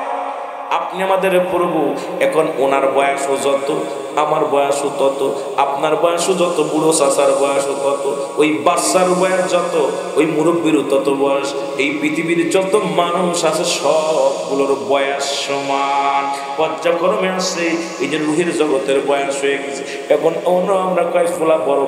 আপনি আমাদের প্রভু। এখন ওনার বয়সও যত, আমার বয়সও তত, আপনার বয়সও যত, বুড়ো চাচার বয়সও তত, ওই বাচ্চার বয়স যত, ওই মুরব্বীরও তত বয়স। এই পৃথিবীর যত মানুষ আছে সবগুলোর বয়স সমান, পর্যায়ক্রমে আছে। এই যে রুহের জগতের বয়স হয়ে গেছে। এখন অন্য আমরা কয় ফুলা বড়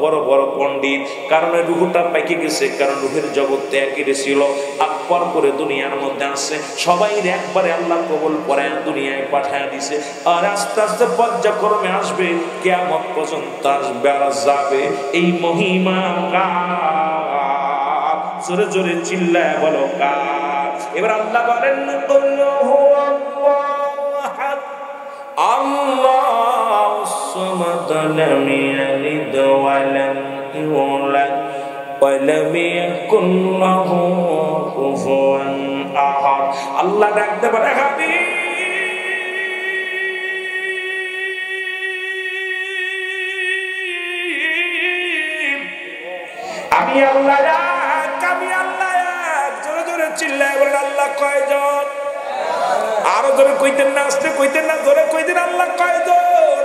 বড় বড় পণ্ডিত, কারণ রুহটা পাইকে গেছে, কারণ রুহের জগৎ একই ছিল, আকবর করে দুনিয়ার মধ্যে আসছে। সবাই একবারে আল্লাহ কবুল করে দুনিয়ায় পাঠায় দিছে। আর আস্তে আস্তে পর্যায়ক্রমে আসবে, কিয়ামত পর্যন্ত আসবে আর যাবে। এই মহিমা কার? জোরে জোরে চিল্লায় বলো কার? এবার আল্লাহ বলেন আল্লাহুস সামাদ লাম ইয়ালিদ ওয়া লাম ইউলাদ ওয়া লাম ইয়াকুল লাহু কুফুয়ান আহাদ। আল্লাহ ডাকতে পারে হাবিব, আমি আল্লাহ এক, আমি আল্লাহ এক। জোরে জোরে চিল্লায় বলেন আল্লাহ কয়জন? আরো জোরে কইতেন না, আস্তে কইতেন না, জোরে কইতেন আল্লাহ কয়জন?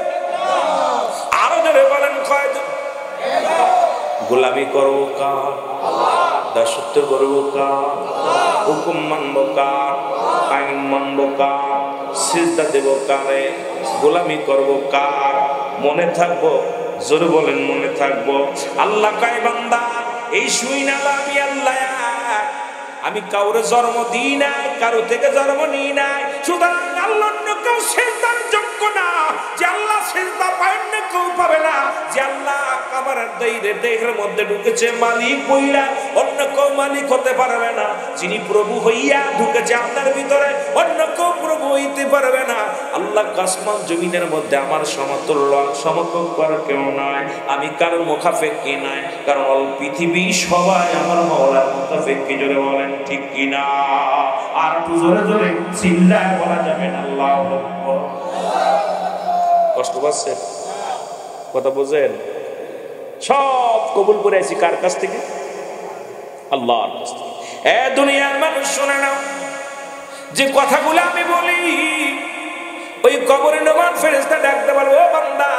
আরো জোরে বলেন কয়জন? গোলামি করবো কার? দাসত্ব করবো কার? হুকুম মানবো কার? আইন মানবো কার? সিজদা দেব কারে? গোলামি করবো কার? মনে থাকবো, জোরে বলেন মনে থাকবো। আল্লাহ কয় বান্দা এই শুই না আমি আল্লাহ এক, আমি কাউরে জন্ম দিই নাই, কারো থেকে জন্ম নিই নাই। সুতরাং আল্লাহ অন্য কেউ সিজদার যোগ্য না, যে আল্লাহ সিজদা পায় অন্য কেউ পাবে না। যে আল্লাহ আমার দেহের মধ্যে ঢুকেছে মালিক বইলা, অন্য কেউ মালিক হতে পারবে না। যিনি প্রভু হইয়া ঢুকেছে আপনার ভিতরে, অন্য কেউ প্রভু হইতে পারবে না। আল্লাহ আসমান জমিনের মধ্যে আমার সমতুল্য সমকক্ষ আর কেউ নয়। আমি কারো মুখাপেক্ষী নয়, কারণ অল পৃথিবী সবাই আমার মাওলার মুখাপেক্ষী। জোরে বলেন ঠিক কিনা? আর একটু জোরে জোরে চিল্লায় বলা যাবে না আল্লাহু আকবার। কষ্ট পাচ্ছে? কথা বোঝেন? সব কবুল করে আছি কার কাছ থেকে? আল্লাহর কাছ থেকে। এ দুনিয়ার মানুষ শুনে নাও, যে কথাগুলো আমি বলি ওই কবরে নমান ফেরেশতা ডাকতে পারবো, ও বান্দা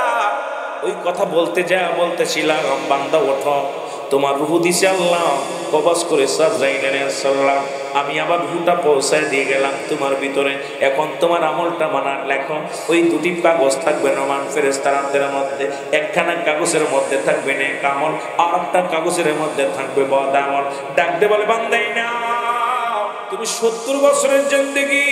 ওই কথা বলতে যা বলতেছিলাম, বান্দা ওঠো, তোমার রূহ দিছে আল্লাহ, কবজ করে আজরাইল আলাইহিস সালাম। আমি আবার রূহটা পৌঁছায় দিয়ে গেলাম তোমার ভিতরে। এখন তোমার আমলটা বানার লেখো। ওই দুটি কাগজ থাকবে নমান ফেরেশতার হাতের মধ্যে। একখানা কাগজের মধ্যে থাকবে নেক আমল, আর একটা কাগজের মধ্যে থাকবে বদ আমল। ডাকতে বলে, বান্দাই না, তুমি 70 বছরের জিন্দেগি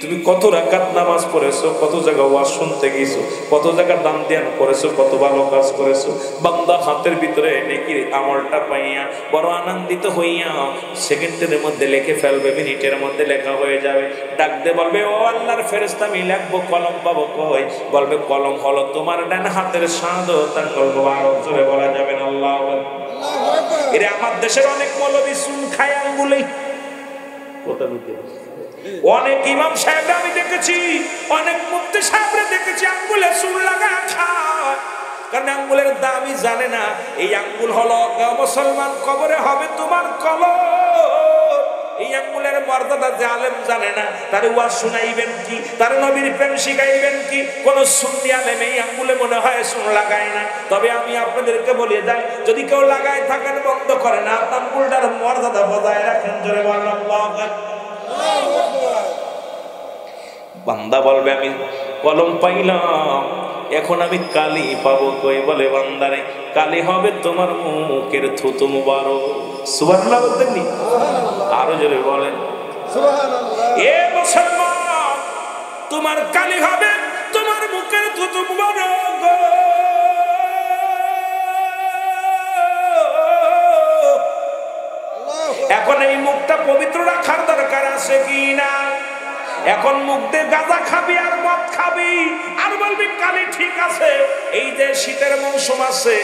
তুমি কত রাকাত নামাজ পড়েছো, কত জায়গা ওয়াজ শুনতে গেছো, কত জায়গা দান ধ্যান করেছো, কত ভালো কাজ করেছো। বান্দা হাতের ভিতরে নেকির আমলটা পাইয়া বড় আনন্দিত হইয়া সেকেন্ডের মধ্যে লিখে ফেলবে, মিনিটের মধ্যে লেখা হয়ে যাবে। ডাকতে বলবে, ও আল্লাহর ফেরেশতা আমি লিখবো, কলম পাবো কই? বলবে, কলম হলো তোমার ডান হাতের শাহাদাত কলম। আর জোরে বলা যাবে না আল্লাহু আকবার। এরে আমার দেশের অনেক মৌলবী চুন খায় আঙ্গুলে। কথা বলতে অনেক ইমাম সাহেবরা আমি দেখেছি, অনেক মুফতি সাহেবরা দেখেছি আঙ্গুলে চুল লাগা খায়, কারণ আঙ্গুলের দামই জানে না। এই আঙ্গুল হলো মুসলমান কবরে হবে তোমার কলম। এই আঙ্গুলের মর্যাদা যে আলেম জানে না, তার ওয়াজ শুনাইবেন কি, তার নবীর প্রেম শিখাইবেন কি? কোন সুন্নি আলেম এই আঙ্গুলে মনে হয় চুন লাগায় না। তবে আমি আপনাদেরকে বলে যাই, যদি কেউ লাগায় থাকেন বন্ধ করেন, আপনার আঙ্গুলটার মর্যাদা বজায় রাখেন। জোরে বলেন আল্লাহু আকবার। বান্দা বলবে, আমি কলম পাইলাম, এখন আমি কালি পাবো কই? বলে, বান্দারে কালি হবে তোমার মুখের থুতু মুবারক। সুবহানাল্লাহ বলতেন নি? আরো জোরে বলেন সুবহানাল্লাহ। এ মুসলমান, তোমার কালি হবে তোমার মুখের থুতু মুবারক। এখন এই মুখটা পবিত্র রাখার দরকার আছে কি না? এখন মুখ দিয়ে গাঁজা খাবি আর মদ খাবি আর বলবি কালি ঠিক আছে। এই যে শীতের মৌসুম আছে,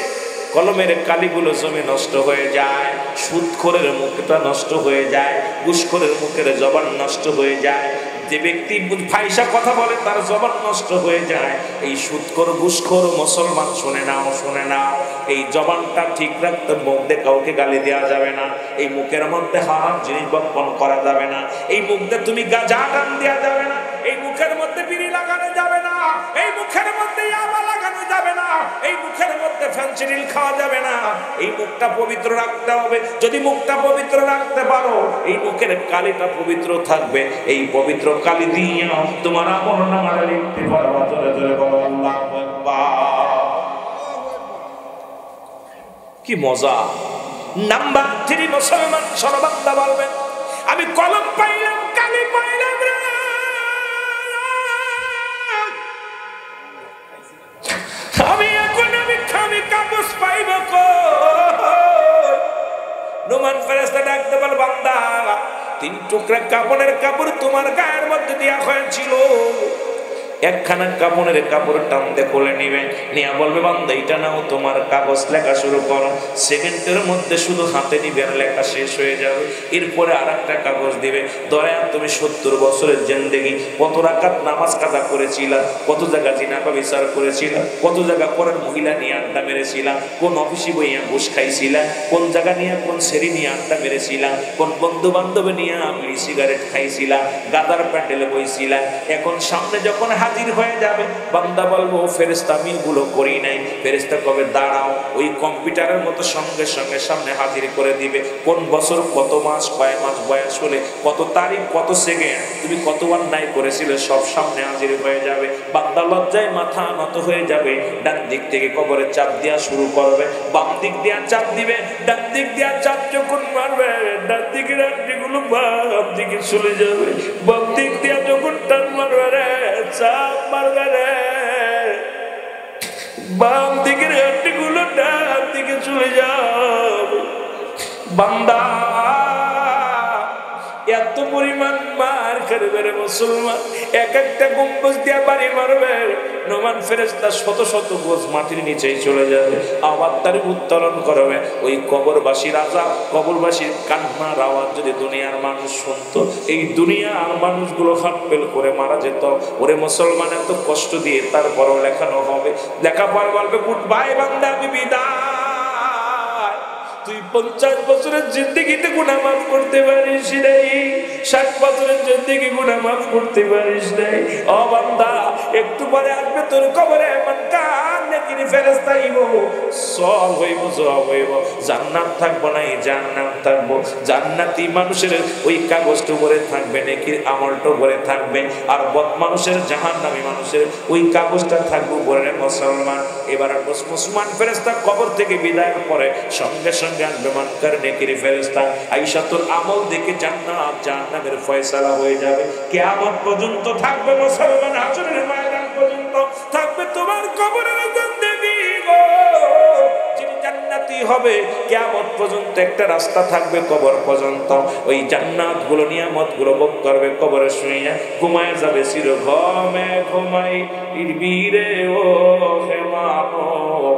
কলমের কালিগুলো জমে নষ্ট হয়ে যায়, সুদখোরের মুখটা নষ্ট হয়ে যায়, ঘুষখোরের মুখের জবান নষ্ট হয়ে যায়। যে ব্যক্তি ফাইসা কথা বলে তার জবান নষ্ট হয়ে যায়। এই সুদখোর ঘুষখোর মুসলমান শুনে নাও, শুনে নাও, এই জবানটা ঠিক রাখতে মুখ দিয়ে কাউকে গালি দেওয়া যাবে না। এই মুখের মধ্যে হারাম জিনিস বপন করা যাবে না। এই মুখ দিয়ে তুমি গাঁজা টান দেওয়া যাবে না। এই মুখের মধ্যে বিড়ি লাগানো যাবে না। এই মুখের মধ্যে ইয়াবা লাগানো যাবে না। এই মুখের মধ্যে ফেনসিডিল খাওয়া যাবে না। এই মুখটা পবিত্র রাখতে হবে। যদি মুখটা পবিত্র রাখতে পারো, এই মুখের কালিটা পবিত্র থাকবে। এই পবিত্র কালি দিয়ে তোমার আমলনামায় লিখতে পারবা। জোরে জোরে বলো আল্লাহু আকবার। কি মজা! নাম্বার 3 মুসলমান সর্বদা বলবেন, আমি কলম পাইলাম, কালি পাইলাম রে, আমি এখন আমি কাগজ পাইব কই? নোমান ফেরেশতা ডাকতে বল, বান্দা 3 টুকরা কাপড়ের কাপড় তোমার গায়ের মধ্যে দেয়া হয়েছিল। একখানা কাপড়ের কাপড় টানতে খুলে নিবে, নিয়ে বলবে, বান্দা এটা নাও, তোমার কাগজ লেখা শুরু করো। সেকেন্ডের মধ্যে শুধু হাতে নিবে আর লেখা শেষ হয়ে যাবে। এরপরে আর একটা কাগজ দিবে, দয়া তুমি 70 বছরের জিন্দেগি কত রাকাত নামাজ কাজা করেছিলা, কত জায়গা জিনাবা বিচার করেছিলা, কত জায়গা পরের মহিলা নিয়ে আড্ডা মেরেছিলা, কোন অফিসে বইয়া ঘুষ খাইছিলা, কোন জায়গা নিয়ে কোন সেরি নিয়ে আড্ডা মেরেছিলা, কোন বন্ধু বান্ধব নিয়ে বিড়ি সিগারেট খাইছিলা, গাদার প্যান্ডেলে বইছিলা। এখন সামনে যখন হাজির হয়ে যাবে, বান্দা বলবো, ফেরেশতা আমি এগুলো করি নাই। ফেরেশতা কবে, দাঁড়াও, ওই কম্পিউটারের মতো সঙ্গে সঙ্গে সামনে হাজির করে দিবে। কোন বছর, কত মাস, কয় মাস বয়স হলে, কত তারিখ, কত সেকেন্ড তুমি কত অন্যায় করেছিলে, সব সামনে হাজির হয়ে যাবে। বান্দা লজ্জায় মাথা নত হয়ে যাবে। ডান দিক থেকে কবরে চাপ দেওয়া শুরু করবে, বাম দিক দিয়া চাপ দিবে। ডান দিক দিয়া চাপ যখন মারবে, ডান দিকের আড্ডিগুলো বাম দিকে চলে যাবে। বাম দিক দিয়া যখন টান মারবে রে, চাপ মারবে রে, বাম দিকের চলে যাবে। বান্দা এত পরিমাণ মার খাবে রে মুসলমান, এক একটা গম্বুজ দিয়া বাড়ি মারবে, নোমান ফেরেশতা শত শত গজ মাটির নিচেই চলে যাবে, আবার তার উত্তোলন করবে। ওই কবরবাসীর আযাব, কবরবাসীর কান্নার আওয়াজ যদি দুনিয়ার মানুষ শুনতো, এই দুনিয়ার মানুষগুলো হাতপেল করে মারা যেত। ওরে মুসলমান, এত কষ্ট দিয়ে তারপরও লেখানো হবে, লেখাপড় বলবে গুড বাই বান্দা, আমি বিদায়। তুই 50 বছরের জিন্দেগিতে গুনাহ মাফ করতে পারিস নাই, 60 বছরের জিন্দেগি গুনাহ মাফ করতে পারিস নাই। ও বান্দা, একটু পরে আসবে তোর কবরে এমন কান নেকির ফেরেশতা আইবো, সব হইব, সব হইব, জান্নাত থাকবো না, জাহান্নাম থাকবো। জান্নাতি মানুষের ওই কাগজটা উপরে থাকবে, নেকির আমলটা উপরে থাকবে, আর বদ মানুষের, জাহান্নামী মানুষের ওই কাগজটা থাকবে উপরে। মুসলমান, এবার মুসলমান ফেরেশতা কবর থেকে বিদায়ের পরে সঙ্গে সঙ্গে আসবে মুনকার নেকির ফেরেশতা, আয়েশা তোর আমল দেখে জান্নাত জাহান্নামের ফয়সালা হয়ে যাবে। কিয়ামত পর্যন্ত থাকবে মুসলমান, হাশরের ময়দান পর্যন্ত থাকবে তোমার কবরের জিন্দেগি গো। যিনি জান্নাতি হবে, কিয়ামত পর্যন্ত একটা রাস্তা থাকবে কবর পর্যন্ত, ওই জান্নাত গুলো নিয়ামত গুলো ভোগ করবে। কবরে শুইয়া ঘুমায় যাবে, চির ঘুমে ঘুমাই বীরে ও হে মানব,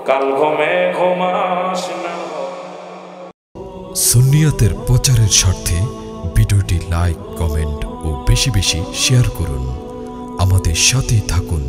কাল ঘুমে ঘুমাস না। সুন্নিয়তের প্রচারের স্বার্থে ভিডিওটি লাইক, কমেন্ট ও বেশি বেশি শেয়ার করুন। আমাদের সাথে থাকুন।